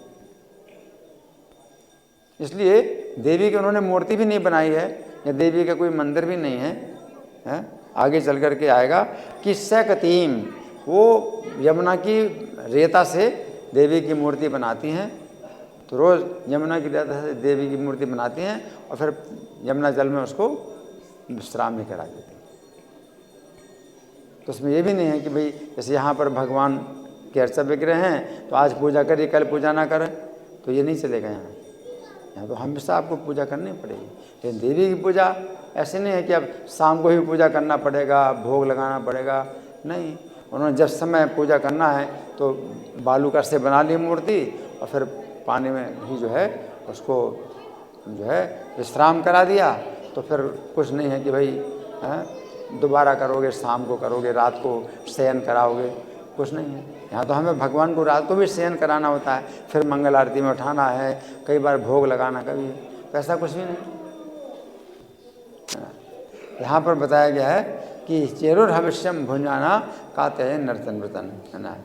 इसलिए देवी की उन्होंने मूर्ति भी नहीं बनाई है, या देवी का कोई मंदिर भी नहीं है। आगे चल कर के आएगा कि सकतीम, वो यमुना की रेता से देवी की मूर्ति बनाती हैं। तो रोज़ यमुना की रेता से देवी की मूर्ति बनाती हैं और फिर यमुना जल में उसको विश्राम भी करा देती हैं। तो उसमें ये भी नहीं है कि भाई जैसे यहाँ पर भगवान के अर्चा विग्रह हैं तो आज पूजा करिए कल पूजा ना करें, तो ये नहीं चलेगा। यहाँ तो हमेशा आपको पूजा करनी पड़ेगी। लेकिन देवी की पूजा ऐसे नहीं है कि अब शाम को ही पूजा करना पड़ेगा, भोग लगाना पड़ेगा, नहीं। उन्होंने जब समय पूजा करना है तो बालू का से बना ली मूर्ति और फिर पानी में ही जो है उसको जो है विश्राम करा दिया। तो फिर कुछ नहीं है कि भाई दोबारा करोगे, शाम को करोगे, रात को शयन कराओगे, कुछ नहीं है। यहाँ तो हमें भगवान को रात को भी शयन कराना होता है, फिर मंगल आरती में उठाना है, कई बार भोग लगाना, कभी तो ऐसा कुछ भी नहीं। यहाँ पर बताया गया है कि चेरुर हविष्यम भुंजाना काते हैं नर्तन व्रतन, है ना।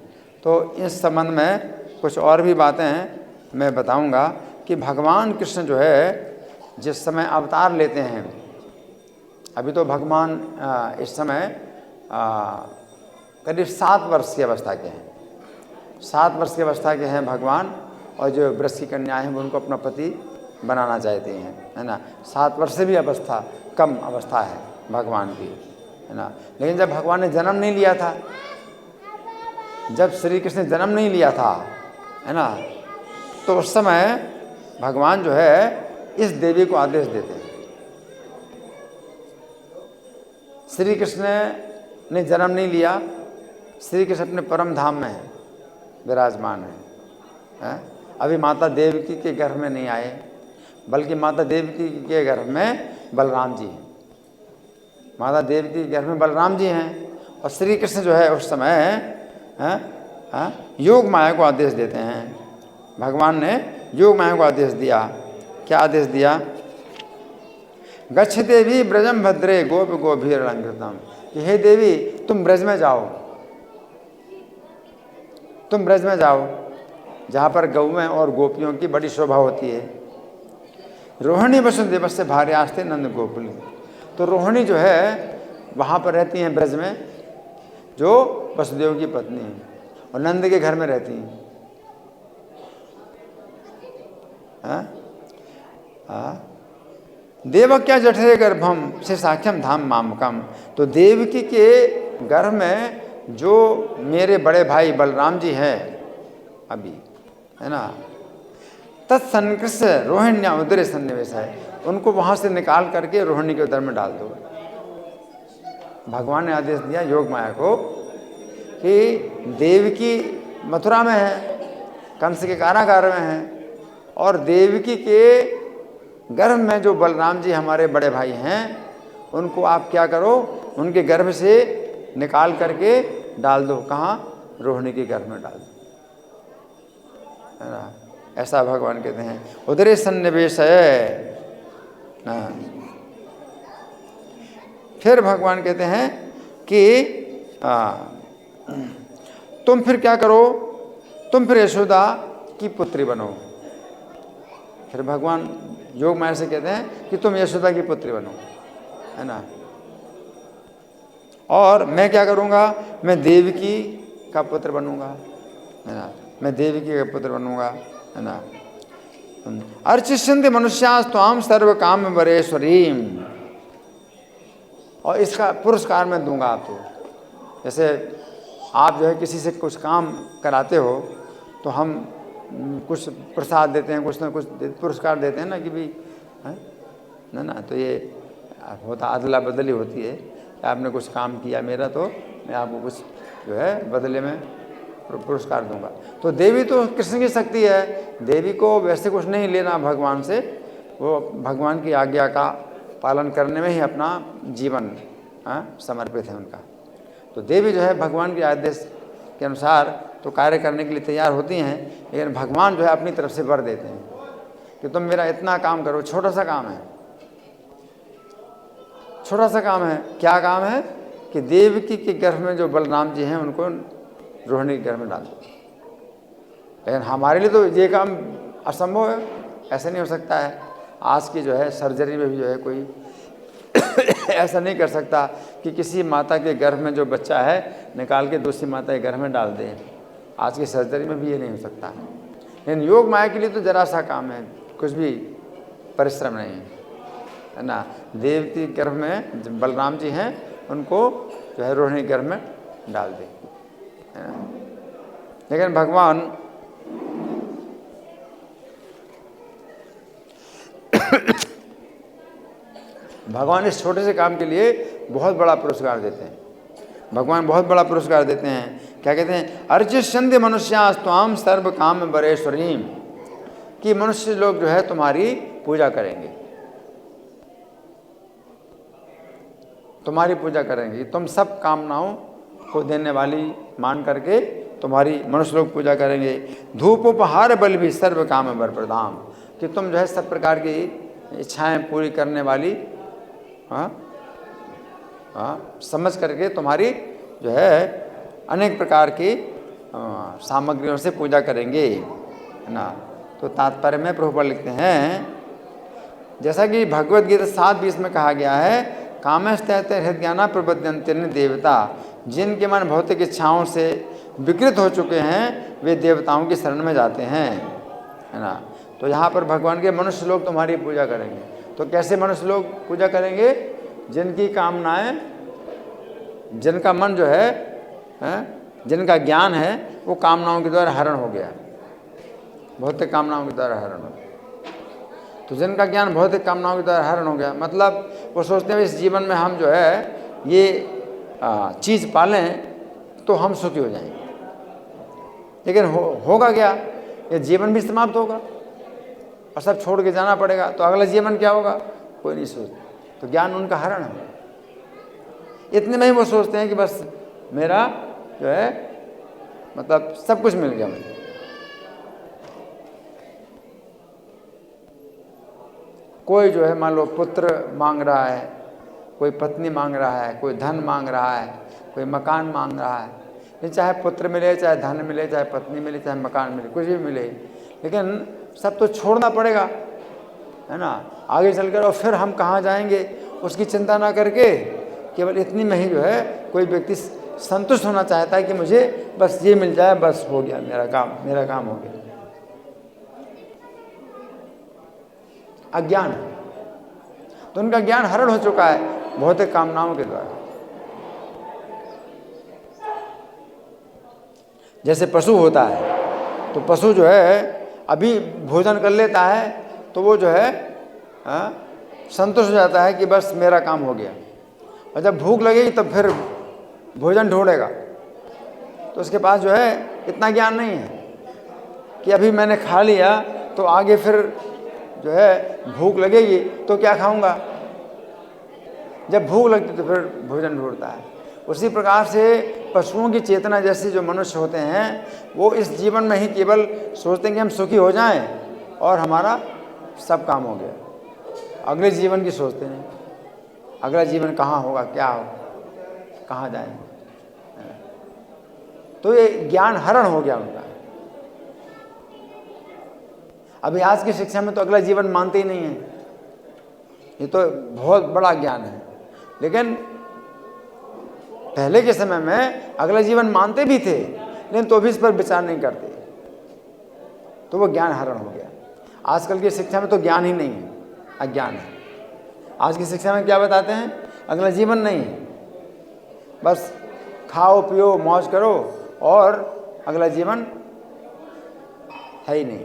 तो इस संबंध में कुछ और भी बातें हैं मैं बताऊंगा कि भगवान कृष्ण जो है जिस समय अवतार लेते हैं, अभी तो भगवान इस समय करीब 7 वर्ष की अवस्था के हैं। 7 वर्ष की अवस्था के हैं भगवान। और जो व्रत की कन्याएं हैं वो उनको अपना पति बनाना चाहती हैं, है ना। 7 वर्ष से भी अवस्था कम अवस्था है भगवान की, है ना। लेकिन जब भगवान ने जन्म नहीं लिया था, जब श्री कृष्ण ने जन्म नहीं लिया था, है ना, तो उस समय भगवान जो है इस देवी को आदेश देते हैं। श्री कृष्ण ने जन्म नहीं लिया, श्री कृष्ण अपने परम धाम में है, विराजमान है। अभी माता देवकी के गर्भ में नहीं आए, बल्कि माता देवकी के गर्भ में बलराम जी हैं। माता देवकी के गर्भ में बलराम जी हैं और श्री कृष्ण जो है उस समय योग माया को आदेश देते हैं। भगवान ने योग माया को आदेश दिया। क्या आदेश दिया? गच्छ देवी ब्रजम भद्रे गोप गोभीरलंकृतम, कि हे देवी तुम ब्रज में जाओ, तुम ब्रज में जाओ जहाँ पर गौएं और गोपियों की बड़ी शोभा होती है। रोहिणी वसुदेव से भार्य आस्ते नंद गोकुल, तो रोहिणी जो है वहाँ पर रहती हैं ब्रज में, जो वसुदेव की पत्नी है और नंद के घर में रहती हैं। देवक्या जठरे गर्भम से साख्यम धाम मामकम, तो देवकी के गर्भ में जो मेरे बड़े भाई बलराम जी हैं अभी, है ना, तत्सन्कृष्य रोहिण्या उदरे सन्निवेश है, उनको वहाँ से निकाल करके रोहिणी के उदर में डाल दो। भगवान ने आदेश दिया योग माया को कि देवकी मथुरा में है, कंस के कारागार में है, और देवकी के गर्भ में जो बलराम जी हमारे बड़े भाई हैं उनको आप क्या करो, उनके गर्भ से निकाल करके डाल दो। कहाँ? रोहिणी के गर्भ में डाल दो, है ना। ऐसा भगवान कहते हैं उदरे सन्निवेश है। फिर भगवान कहते हैं कि तुम फिर क्या करो, तुम फिर यशोदा की पुत्री बनो। फिर भगवान योग माया से कहते हैं कि तुम यशोदा की पुत्री बनो, है ना। और मैं क्या करूँगा, मैं देवकी का पुत्र बनूंगा, है ना, मैं देवकी का पुत्र बनूंगा, है ना। अर्चिष्यन्ते मनुष्यास्त्वां सर्व काम वरेश्वरीम, और इसका पुरस्कार मैं दूंगा आपको। जैसे आप जो है किसी से कुछ काम कराते हो तो हम कुछ प्रसाद देते हैं, कुछ ना कुछ पुरस्कार देते हैं ना कि भी है ना। तो ये होता अदला बदली होती है कि आपने कुछ काम किया मेरा, तो मैं आपको कुछ जो है बदले में पुरस्कार दूंगा। तो देवी तो कृष्ण की शक्ति है, देवी को वैसे कुछ नहीं लेना भगवान से, वो भगवान की आज्ञा का पालन करने में ही अपना जीवन समर्पित है उनका। तो देवी जो है भगवान के आदेश के अनुसार तो कार्य करने के लिए तैयार होती हैं, लेकिन भगवान जो है अपनी तरफ से वर देते हैं कि तुम मेरा इतना काम करो। छोटा सा काम है, छोटा सा काम है। क्या काम है कि देवकी के गर्भ में जो बलराम जी हैं उनको रोहिणी के गर्भ में डाल दो। लेकिन हमारे लिए तो ये काम असंभव है, ऐसा नहीं हो सकता है। आज की जो है सर्जरी में भी जो है कोई ऐसा नहीं कर सकता कि किसी माता के गर्भ में जो बच्चा है निकाल के दूसरी माता के गर्भ में डाल दें। आज की सर्जरी में भी ये नहीं हो सकता। लेकिन योग माया के लिए तो जरा सा काम है, कुछ भी परिश्रम नहीं है ना। देवती गर्भ में बलराम जी हैं, उनको जो है रोहिणी गर्भ में डाल दें, है ना। लेकिन भगवान इस छोटे से काम के लिए बहुत बड़ा पुरस्कार देते हैं। भगवान बहुत बड़ा पुरस्कार देते हैं। क्या कहते हैं, अर्चिष्यन्ते मनुष्यास्त्वां सर्व काम वरेश्वरीम, कि मनुष्य लोग जो है तुम्हारी पूजा करेंगे, तुम्हारी पूजा करेंगे। तुम सब कामनाओं को देने वाली मान करके तुम्हारी मनुष्य लोग पूजा करेंगे। धूपोपहार बल भी सर्व काम वर प्रदाम, कि तुम जो है सब प्रकार की इच्छाएं पूरी करने वाली समझ करके तुम्हारी जो है अनेक प्रकार की सामग्रियों से पूजा करेंगे, है ना। तो तात्पर्य में प्रभुपाद लिखते हैं, जैसा कि भगवद गीता 7:20 में कहा गया है, कामस्तैते हृदयाना प्रबध्यन्ते देवता, जिनके मन भौतिक इच्छाओं से विकृत हो चुके हैं वे देवताओं की शरण में जाते हैं, है ना। तो यहाँ पर भगवान के मनुष्य लोग तुम्हारी पूजा करेंगे। तो कैसे मनुष्य लोग पूजा करेंगे, जिनकी कामनाएं, जिनका मन जो है जिनका ज्ञान है वो कामनाओं के द्वारा हरण हो गया, भौतिक कामनाओं के द्वारा हरण हो गया। तो जिनका ज्ञान भौतिक कामनाओं के द्वारा हरण हो गया, मतलब वो सोचते हैं इस जीवन में हम जो है ये चीज़ पालें तो हम सुखी हो जाएंगे। लेकिन होगा क्या, ये जीवन भी समाप्त होगा और सब छोड़ के जाना पड़ेगा। तो अगला जीवन क्या होगा, कोई नहीं सोचता। तो ज्ञान उनका हरण है। इतने में ही वो सोचते हैं कि बस मेरा जो है मतलब सब कुछ मिल गया मुझे। कोई जो है मान लो पुत्र मांग रहा है, कोई पत्नी मांग रहा है, कोई धन मांग रहा है, कोई मकान मांग रहा है। चाहे पुत्र मिले, चाहे धन मिले, चाहे पत्नी मिले, चाहे मकान मिले, कुछ भी मिले, लेकिन सब तो छोड़ना पड़ेगा, है ना। आगे चलकर और फिर हम कहाँ जाएंगे उसकी चिंता ना करके केवल इतनी में ही जो है कोई व्यक्ति संतुष्ट होना चाहता है कि मुझे बस ये मिल जाए, बस हो गया मेरा काम हो गया। अज्ञान, तो उनका ज्ञान हरण हो चुका है भौतिक कामनाओं के द्वारा। जैसे पशु होता है, तो पशु जो है अभी भोजन कर लेता है तो वो जो है संतुष्ट हो जाता है कि बस मेरा काम हो गया। और जब भूख लगेगी तब फिर भोजन ढूंढेगा। तो उसके पास जो है इतना ज्ञान नहीं है कि अभी मैंने खा लिया तो आगे फिर जो है भूख लगेगी तो क्या खाऊंगा। जब भूख लगती तो फिर भोजन ढूंढता है। उसी प्रकार से पशुओं की चेतना जैसी जो मनुष्य होते हैं वो इस जीवन में ही केवल सोचते हैं कि हम सुखी हो जाएं और हमारा सब काम हो गया। अगले जीवन की सोचते हैं, अगला जीवन कहाँ होगा, क्या होगा, कहाँ जाएंगे। तो ये ज्ञान हरण हो गया उनका। अभी आज की शिक्षा में तो अगला जीवन मानते ही नहीं है। ये तो बहुत बड़ा ज्ञान है, लेकिन पहले के समय में अगला जीवन मानते भी थे, लेकिन तो भी इस पर विचार नहीं करते, तो वो ज्ञान हरण हो गया। आजकल की शिक्षा में तो ज्ञान ही नहीं है, अज्ञान है। आज की शिक्षा में क्या बताते हैं? अगला जीवन नहीं है, बस खाओ पियो मौज करो और अगला जीवन है ही नहीं।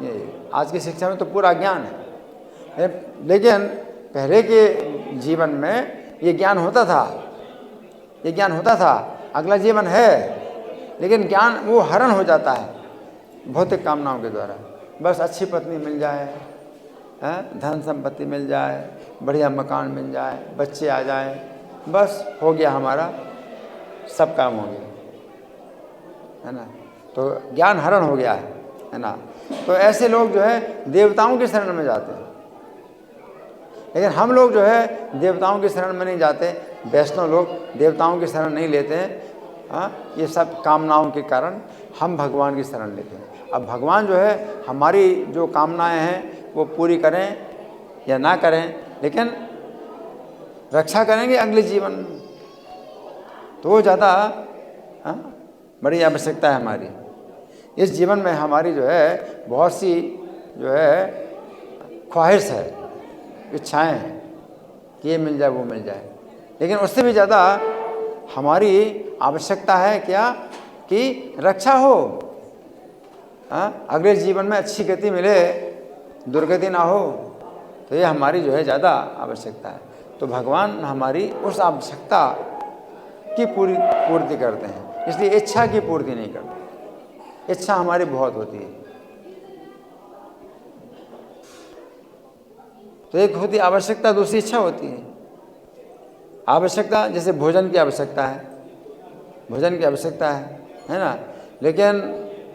ये आज की शिक्षा में तो पूरा ज्ञान है। लेकिन पहले के जीवन में ये ज्ञान होता था, ये ज्ञान होता था, अगला जीवन है, लेकिन ज्ञान वो हरण हो जाता है भौतिक कामनाओं के द्वारा। बस अच्छी पत्नी मिल जाए, धन संपत्ति मिल जाए, बढ़िया मकान मिल जाए, बच्चे आ जाए, बस हो गया, हमारा सब काम हो गया, है ना। तो ज्ञान हरण हो गया है ना। तो ऐसे लोग जो है देवताओं की शरण में जाते हैं, लेकिन हम लोग जो है देवताओं की शरण में नहीं जाते। वैष्णव लोग देवताओं की शरण नहीं लेते हैं। ये सब कामनाओं के कारण हम भगवान की शरण लेते हैं। अब भगवान जो है हमारी जो कामनाएं हैं वो पूरी करें या ना करें, लेकिन रक्षा करेंगे अगले जीवन में, तो वो ज़्यादा बड़ी आवश्यकता है हमारी। इस जीवन में हमारी जो है बहुत सी जो है ख्वाहिश है, इच्छाएं हैं कि ये मिल जाए वो मिल जाए, लेकिन उससे भी ज़्यादा हमारी आवश्यकता है क्या? कि रक्षा हो, अगले जीवन में अच्छी गति मिले, दुर्गति ना हो। तो ये हमारी जो है ज़्यादा आवश्यकता है। तो भगवान हमारी उस आवश्यकता की पूर्ति करते हैं, इसलिए इच्छा की पूर्ति नहीं करते। इच्छा हमारी बहुत होती है। तो एक होती आवश्यकता, दूसरी इच्छा होती है। आवश्यकता जैसे भोजन की आवश्यकता है, भोजन की आवश्यकता है ना। लेकिन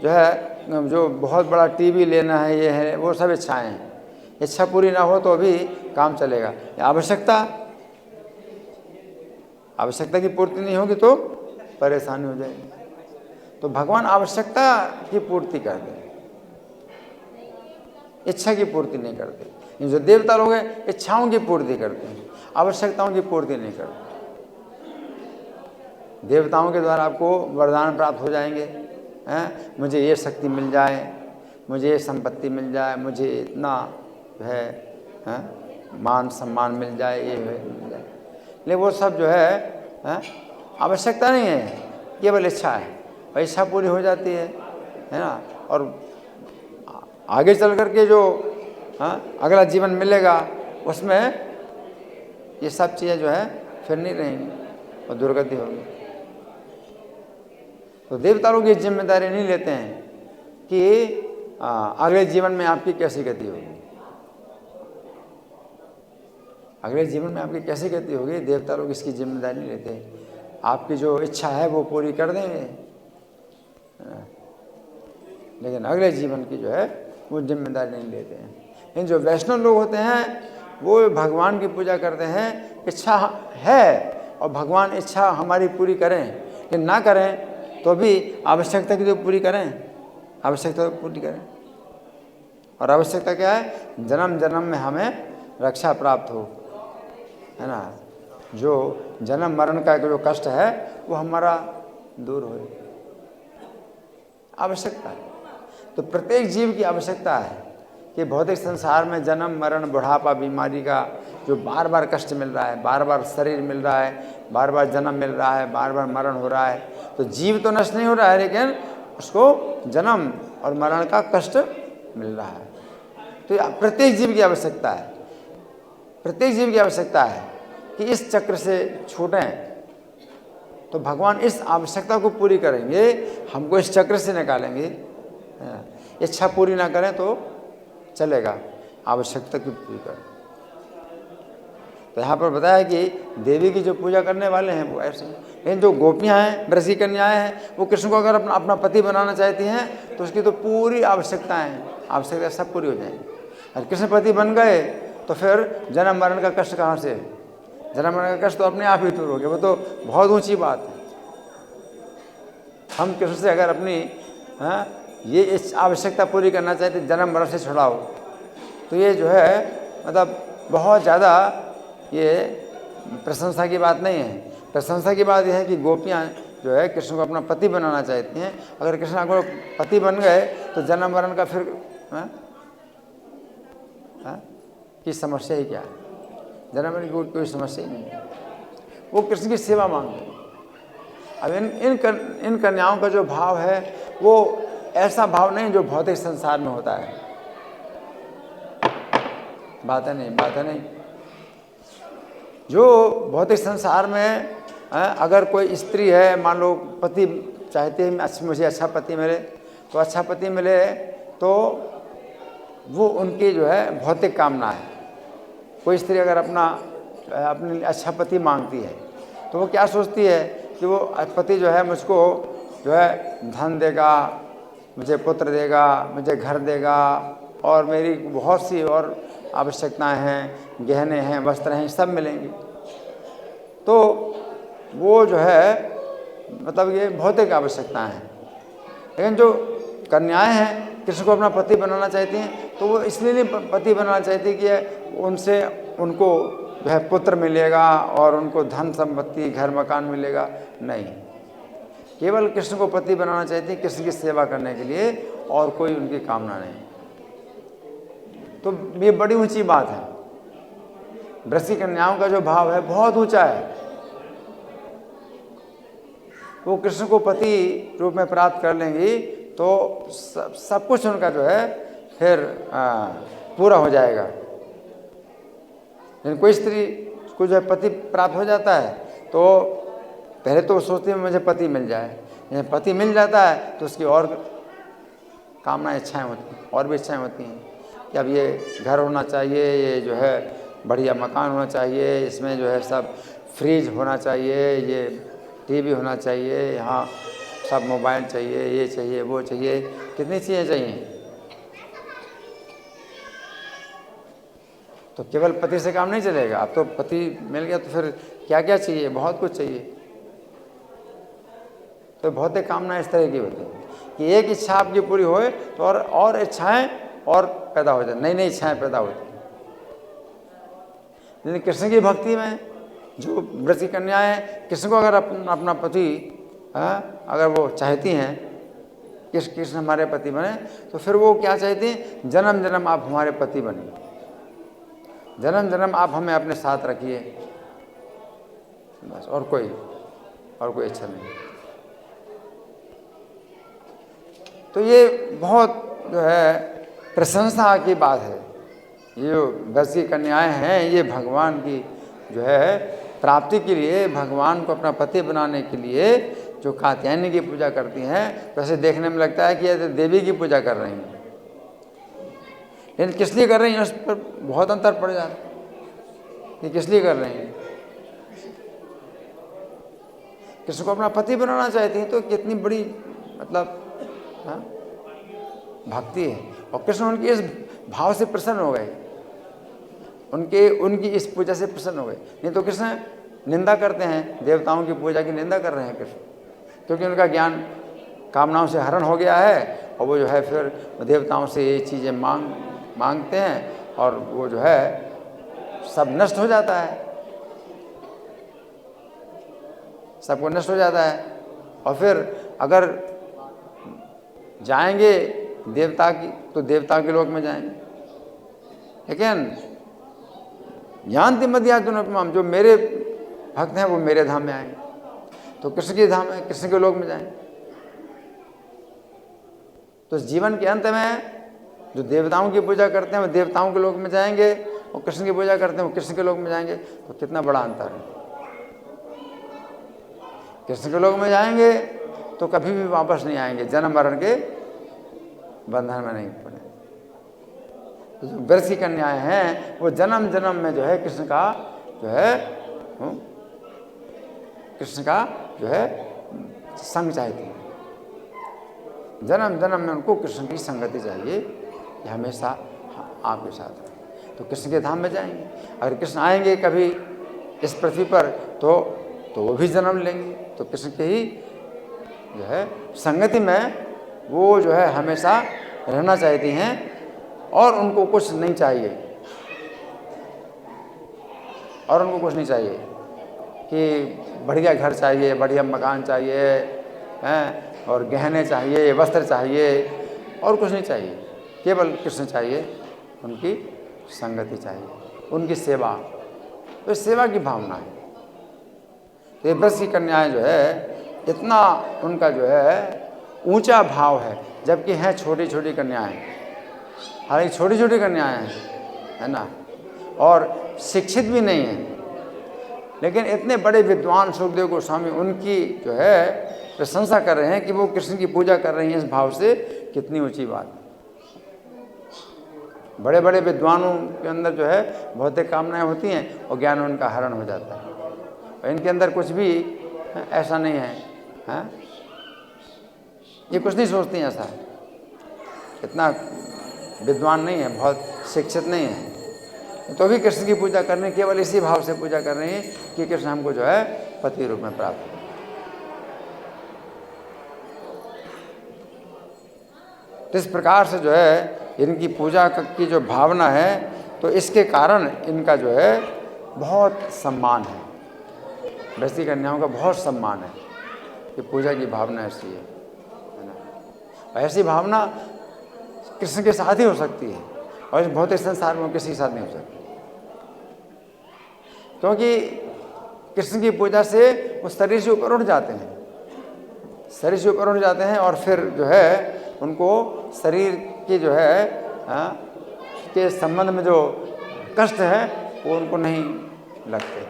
जो है जो बहुत बड़ा टीवी लेना है, ये है, वो सब इच्छाएं हैं। इच्छा पूरी ना हो तो भी काम चलेगा। आवश्यकता की पूर्ति नहीं होगी तो परेशानी हो जाएगी। तो भगवान आवश्यकता की पूर्ति करते हैं, इच्छा की पूर्ति नहीं करते। जो देवता लोग हैं इच्छाओं की पूर्ति करते हैं, आवश्यकताओं की पूर्ति नहीं करते। देवताओं के द्वारा आपको वरदान प्राप्त हो जाएंगे, मुझे ये शक्ति मिल जाए, मुझे ये संपत्ति मिल जाए, मुझे इतना है मान सम्मान मिल जाए, ये मिल जाए। लेकिन वो सब जो है आवश्यकता नहीं है, केवल इच्छा है। और इच्छा पूरी हो जाती है ना। और आगे चल कर के जो अगला जीवन मिलेगा उसमें ये सब चीज़ें जो है फिर नहीं रहेंगी और दुर्गति होगी। तो देवता लोग ये जिम्मेदारी नहीं लेते हैं कि अगले जीवन में आपकी कैसी गति होगी, अगले जीवन में आपकी कैसी गति होगी। देवता लोग इसकी जिम्मेदारी नहीं लेते। आपकी जो इच्छा है वो पूरी कर देंगे, लेकिन अगले जीवन की जो है वो जिम्मेदारी नहीं लेते हैं। लेकिन जो वैष्णव लोग होते हैं वो भगवान की पूजा करते हैं। इच्छा है और भगवान इच्छा हमारी पूरी करें, लेकिन ना करें तो भी आवश्यकता की तो पूरी करें, आवश्यकता पूरी करें। और आवश्यकता क्या है? जन्म जन्म में हमें रक्षा प्राप्त हो, है ना। जो जन्म मरण का जो कष्ट है वो हमारा दूर हो, आवश्यकता है। तो प्रत्येक जीव की आवश्यकता है कि भौतिक संसार में जन्म मरण बुढ़ापा बीमारी का जो बार बार कष्ट मिल रहा है, बार बार शरीर मिल रहा है, बार बार जन्म मिल रहा है, बार बार मरण हो रहा है। तो जीव तो नष्ट नहीं हो रहा है, लेकिन उसको जन्म और मरण का कष्ट मिल रहा है। तो प्रत्येक जीव की आवश्यकता है, प्रत्येक जीव की आवश्यकता है कि इस चक्र से छूटें। तो भगवान इस आवश्यकता को पूरी करेंगे, हमको इस चक्र से निकालेंगे। इच्छा पूरी ना करें तो चलेगा, आवश्यकता की पूरी करें। तो यहाँ पर बताया कि देवी की जो पूजा करने वाले हैं वो ऐसे हैं। लेकिन जो गोपियाँ हैं, ब्रज की कन्याएँ हैं, वो कृष्ण को अगर अपना पति बनाना चाहती हैं तो उसकी तो पूरी आवश्यकता सब पूरी हो जाएंगी। और कृष्ण पति बन गए तो फिर जन्म मरण का कष्ट कहाँ से? जन्म मरण का कष्ट तो अपने आप ही दूर हो गया। वो तो बहुत ऊंची बात है। हम कृष्ण से अगर अपनी ये इस आवश्यकता पूरी करना चाहते, जन्म मरण से छुड़ाओ, तो ये जो है मतलब बहुत ज़्यादा ये प्रशंसा की बात नहीं है। प्रशंसा की बात यह है कि गोपियाँ जो है कृष्ण को अपना पति बनाना चाहती हैं। अगर कृष्ण को पति बन गए तो जन्म मरण का फिर की समस्या ही क्या है? जन्म मरण की कोई समस्या ही नहीं है। वो कृष्ण की सेवा मांगते हैं। अब इन कन्याओं का जो भाव है वो ऐसा भाव नहीं जो भौतिक संसार में होता है। बात है नहीं। जो भौतिक संसार में अगर कोई स्त्री है, मान लो पति चाहते हैं मुझे अच्छा पति मिले, तो अच्छा पति मिले तो वो उनकी जो है भौतिक कामना है। कोई स्त्री अगर अपने अच्छा पति मांगती है तो वो क्या सोचती है कि वो पति जो है मुझको जो है धन देगा, मुझे पुत्र देगा, मुझे घर देगा और मेरी बहुत सी और आवश्यकताएं हैं, गहने हैं, वस्त्र हैं, सब मिलेंगे। तो वो जो है मतलब ये भौतिक आवश्यकताएं हैं। लेकिन जो कन्याएं हैं कृष्ण को अपना पति बनाना चाहती हैं तो वो इसलिए नहीं पति बनाना चाहती कि उनसे उनको जो है पुत्र मिलेगा और उनको धन संपत्ति घर मकान मिलेगा, नहीं। केवल कृष्ण को पति बनाना चाहती है कृष्ण की सेवा करने के लिए, और कोई उनकी कामना नहीं। तो ये बड़ी ऊंची बात है। ब्रज की कन्याओं का जो भाव है बहुत ऊंचा है। वो कृष्ण को पति रूप में प्राप्त कर लेंगी तो सब कुछ उनका जो है फिर पूरा हो जाएगा। लेकिन कोई स्त्री को जो है पति प्राप्त हो जाता है तो पहले तो वो सोचती है मुझे पति मिल जाए। लेकिन पति मिल जाता है तो उसकी और कामनाएं, इच्छाएं होती हैं, और भी इच्छाएं होती हैं कि अब ये घर होना चाहिए, ये जो है बढ़िया मकान होना चाहिए, इसमें जो है सब फ्रिज होना चाहिए, ये टीवी होना चाहिए, यहाँ सब मोबाइल चाहिए, ये चाहिए, वो चाहिए, कितनी चीज़ें चाहिए। तो केवल पति से काम नहीं चलेगा। अब तो पति मिल गया तो फिर क्या क्या चाहिए, बहुत कुछ चाहिए। तो भौतिक कामना इस तरह की होती है कि एक इच्छा आपकी पूरी होए तो और इच्छाएं और पैदा हो जाए, नई नई इच्छाएं पैदा होती हैं। लेकिन कृष्ण की भक्ति में जो ब्रज की कन्याएं कृष्ण को अगर अपना पति अगर वो चाहती हैं कृष्ण हमारे पति बने, तो फिर वो क्या चाहती हैं? जन्म जन्म आप हमारे पति बनिए, जन्म जन्म आप हमें अपने साथ रखिए, बस। और कोई इच्छा नहीं। तो ये बहुत जो है प्रशंसा की बात है। ये जो ब्रज की कन्याएं हैं ये भगवान की जो है प्राप्ति के लिए, भगवान को अपना पति बनाने के लिए जो कात्यायनी की पूजा करती हैं, तो ऐसे देखने में लगता है कि ये देवी की पूजा कर रही हैं। लेकिन किस लिए कर रही हैं उस पर बहुत अंतर पड़ जाता है कि किस लिए कर रही हैं। कृष्ण को अपना पति बनाना चाहती हैं तो कितनी बड़ी मतलब भक्ति है। और कृष्ण उनकी इस भाव से प्रसन्न हो गए, उनकी इस पूजा से प्रसन्न हो गए। नहीं तो कृष्ण निंदा करते हैं, देवताओं की पूजा की निंदा कर रहे हैं कृष्ण, क्योंकि उनका ज्ञान कामनाओं से हरण हो गया है और वो जो है फिर देवताओं से ये चीज़ें मांगते हैं और वो जो है सब नष्ट हो जाता है, सबको नष्ट हो जाता है। और फिर अगर जाएंगे देवता की तो देवता के लोक में जाएंगे, लेकिन जानती मध्यात्म जो मेरे भक्त हैं वो मेरे धाम में आएंगे, तो कृष्ण के धाम में, कृष्ण के लोक में जाएंगे। तो इस जीवन के अंत में जो देवताओं की पूजा करते हैं वो देवताओं के लोक में जाएंगे, और कृष्ण की पूजा करते हैं वो कृष्ण के लोक में जाएंगे। तो कितना बड़ा अंतर है। कृष्ण के लोक में जाएंगे तो कभी भी वापस नहीं आएंगे, जन्म मरण के बंधन में नहीं पड़े। तो जो ब्रज की कन्याएं हैं वो जन्म जन्म में जो है कृष्ण का जो है संग चाहती है। जन्म जन्म में उनको कृष्ण की संगति चाहिए कि हमेशा आपके साथ रहे। तो कृष्ण के धाम में जाएंगे। अगर कृष्ण आएंगे कभी इस पृथ्वी पर तो वो भी जन्म लेंगे, तो कृष्ण के ही जो है संगति में वो जो है हमेशा रहना चाहती हैं और उनको कुछ नहीं चाहिए, कि बढ़िया घर चाहिए, बढ़िया मकान चाहिए, हैं, और गहने चाहिए, वस्त्र चाहिए, और कुछ नहीं चाहिए, केवल कृष्ण चाहिए, उनकी संगति चाहिए, उनकी सेवा। तो सेवा की भावना है। तो ये ब्रज की कन्याएं जो है इतना उनका जो है ऊंचा भाव है, जबकि हैं छोटी छोटी कन्याएं, हालांकि छोटी छोटी कन्याएं हैं, है ना, और शिक्षित भी नहीं हैं, लेकिन इतने बड़े विद्वान सुखदेव गोस्वामी उनकी जो है प्रशंसा कर रहे हैं कि वो कृष्ण की पूजा कर रही हैं इस भाव से। कितनी ऊंची बात है। बड़े बड़े विद्वानों के अंदर जो है भौतिक कामनाएं होती हैं और ज्ञान उनका हरण हो जाता है, और इनके अंदर कुछ भी ऐसा नहीं है, हैं? ये कुछ नहीं सोचती हैं ऐसा, इतना विद्वान नहीं है, बहुत शिक्षित नहीं है, तो भी कृष्ण की पूजा करने केवल इसी भाव से पूजा कर रहे हैं कि कृष्ण हमको जो है पति रूप में प्राप्त हो। तो इस प्रकार से जो है इनकी पूजा की जो भावना है, तो इसके कारण इनका जो है बहुत सम्मान है, ब्रज की कन्याओं का बहुत सम्मान है कि पूजा की भावना ऐसी है ना। ऐसी भावना कृष्ण के साथ ही हो सकती है, और इस भौतिक संसार में किसी के साथ नहीं हो सकती, क्योंकि कृष्ण की पूजा से वो शरीर से ऊपर उठ जाते हैं, शरीर से ऊपर उठ जाते हैं, और फिर जो है उनको शरीर की जो है के संबंध में जो कष्ट है वो उनको नहीं लगते,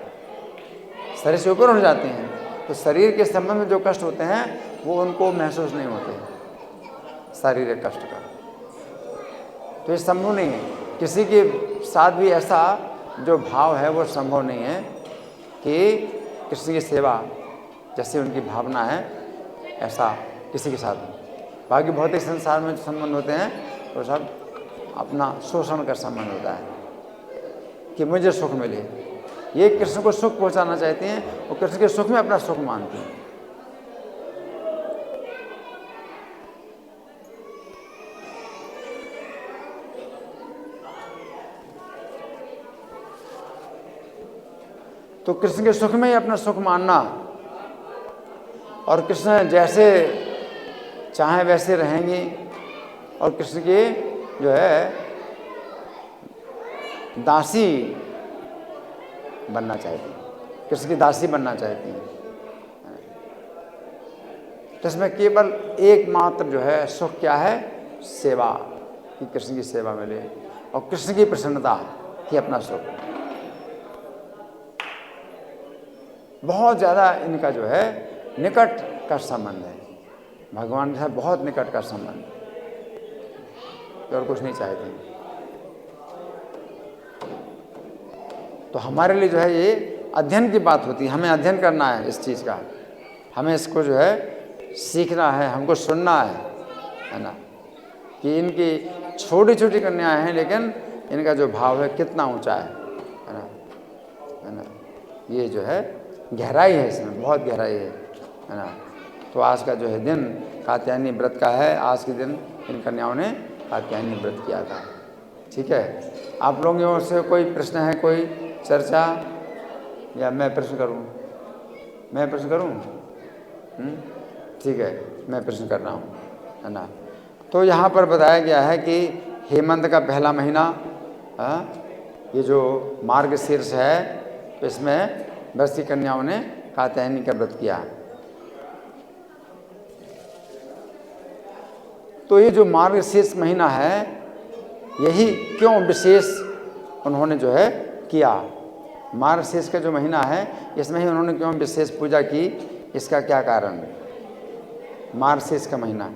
शरीर से ऊपर उठ जाते हैं, तो शरीर के संबंध में जो कष्ट होते हैं वो उनको महसूस नहीं होते, शारीरिक कष्ट का। तो ये संभव नहीं है, किसी के साथ भी ऐसा जो भाव है वो संभव नहीं है कि कृष्ण की सेवा जैसी उनकी भावना है ऐसा किसी के साथ नहीं। बाकी भौतिक संसार में जो संबंध होते हैं वो सब अपना शोषण का संबंध होता है कि मुझे सुख मिले, ये कृष्ण को सुख पहुंचाना चाहते हैं और कृष्ण के सुख में अपना सुख मानते हैं। तो कृष्ण के सुख में ही अपना सुख मानना, और कृष्ण जैसे चाहे वैसे रहेंगे, और कृष्ण के जो है दासी बनना चाहती हैं, कृष्ण की दासी बनना चाहती हैं। तो इसमें केवल एकमात्र जो है सुख क्या है, सेवा, कि कृष्ण की सेवा मिले और कृष्ण की प्रसन्नता ही अपना सुख। बहुत ज़्यादा इनका जो है निकट का संबंध है, भगवान के साथ बहुत निकट का संबंध, और कुछ नहीं चाहते। तो हमारे लिए जो है ये अध्ययन की बात होती है, हमें अध्ययन करना है इस चीज़ का, हमें इसको जो है सीखना है, हमको सुनना है ना, कि इनकी छोटी छोटी कन्याएं हैं लेकिन इनका जो भाव है कितना ऊंचा है ना, ये जो है गहराई है, इसमें बहुत गहराई है ना। तो आज का जो है दिन कात्यायनी व्रत का है, आज के दिन इन कन्याओं ने कात्यायनी व्रत किया था। ठीक है, आप लोगों से कोई प्रश्न है, कोई चर्चा, या मैं प्रश्न करूं? मैं प्रश्न करूं? ठीक है, मैं प्रश्न कर रहा हूं, है ना। तो यहाँ पर बताया गया है कि हेमंत का पहला महीना, ये जो मार्गशीर्ष है, इसमें ब्रज की कन्याओं ने कात्यायनी का व्रत किया। तो ये जो मार्गशीर्ष महीना है, यही क्यों विशेष उन्होंने जो है किया, मार्गशीर्ष का जो महीना है इसमें ही उन्होंने क्यों विशेष पूजा की, इसका क्या कारण है? मार्गशीर्ष का महीना,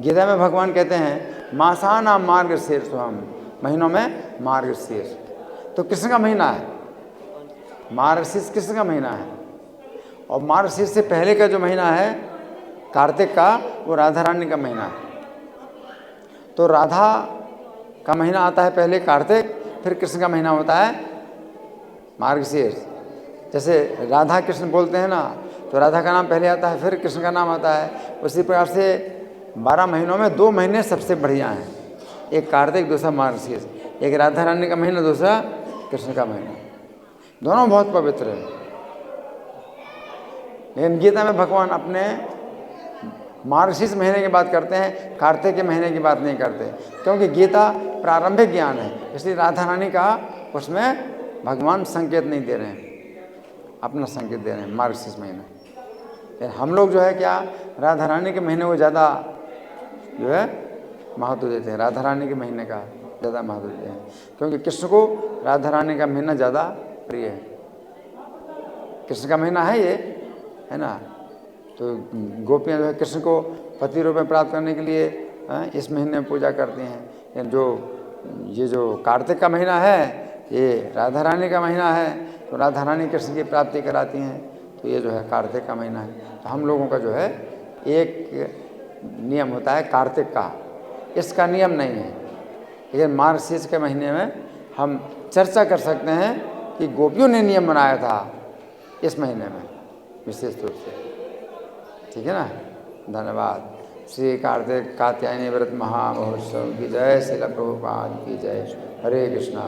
गीता में भगवान कहते हैं मासाना मार्गशीर्षम, महीनों में मार्गशीर्ष, तो कृष्ण का महीना है, मार्गशीर्ष कृष्ण का महीना है। और मार्गशीर्ष से पहले का जो महीना है कार्तिक का, वो राधा रानी का महीना है। तो राधा का महीना आता है पहले कार्तिक, फिर कृष्ण का महीना होता है मार्गशीर्ष। जैसे राधा कृष्ण बोलते हैं ना, तो राधा का नाम पहले आता है, फिर कृष्ण का नाम आता है। उसी प्रकार से 12 महीनों में 2 महीने सबसे बढ़िया हैं, एक कार्तिक, दूसरा मार्गशीर्ष, एक राधा रानी का महीना, दूसरा कृष्ण का महीना। दोनों बहुत पवित्र हैं। लेकिन गीता में भगवान अपने मार्गशीर्ष महीने की बात करते हैं, कार्तिक के महीने की बात नहीं करते, क्योंकि गीता प्रारंभिक ज्ञान है। इसलिए राधा रानी का उसमें भगवान संकेत नहीं दे रहे हैं, अपना संकेत दे रहे हैं मार्गशीर्ष महीना। लेकिन हम लोग जो है क्या, राधा रानी के महीने को ज़्यादा जो है महत्व देते हैं, राधा रानी के महीने का ज़्यादा महत्व देते हैं, क्योंकि कृष्ण को राधा रानी का महीना ज़्यादा प्रिय है। कृष्ण का महीना है ये, है ना। तो गोपियाँ जो है कृष्ण को पति रूप में प्राप्त करने के लिए इस महीने में पूजा करती हैं। लेकिन ये जो कार्तिक का महीना है, ये राधा रानी का महीना है, तो राधा रानी कृष्ण की प्राप्ति कराती हैं, तो ये जो है कार्तिक का महीना है। तो हम लोगों का जो है एक नियम होता है कार्तिक का, इसका नियम नहीं है। लेकिन मार्गशीर्ष के महीने में हम चर्चा कर सकते हैं कि गोपियों ने नियम बनाया था इस महीने में विशेष रूप से, ठीक है ना। धन्यवाद। श्री कार्तिक कात्यायनी व्रत महामहोत्सव की जय, श्रील प्रभुपाद की जय। हरे कृष्णा।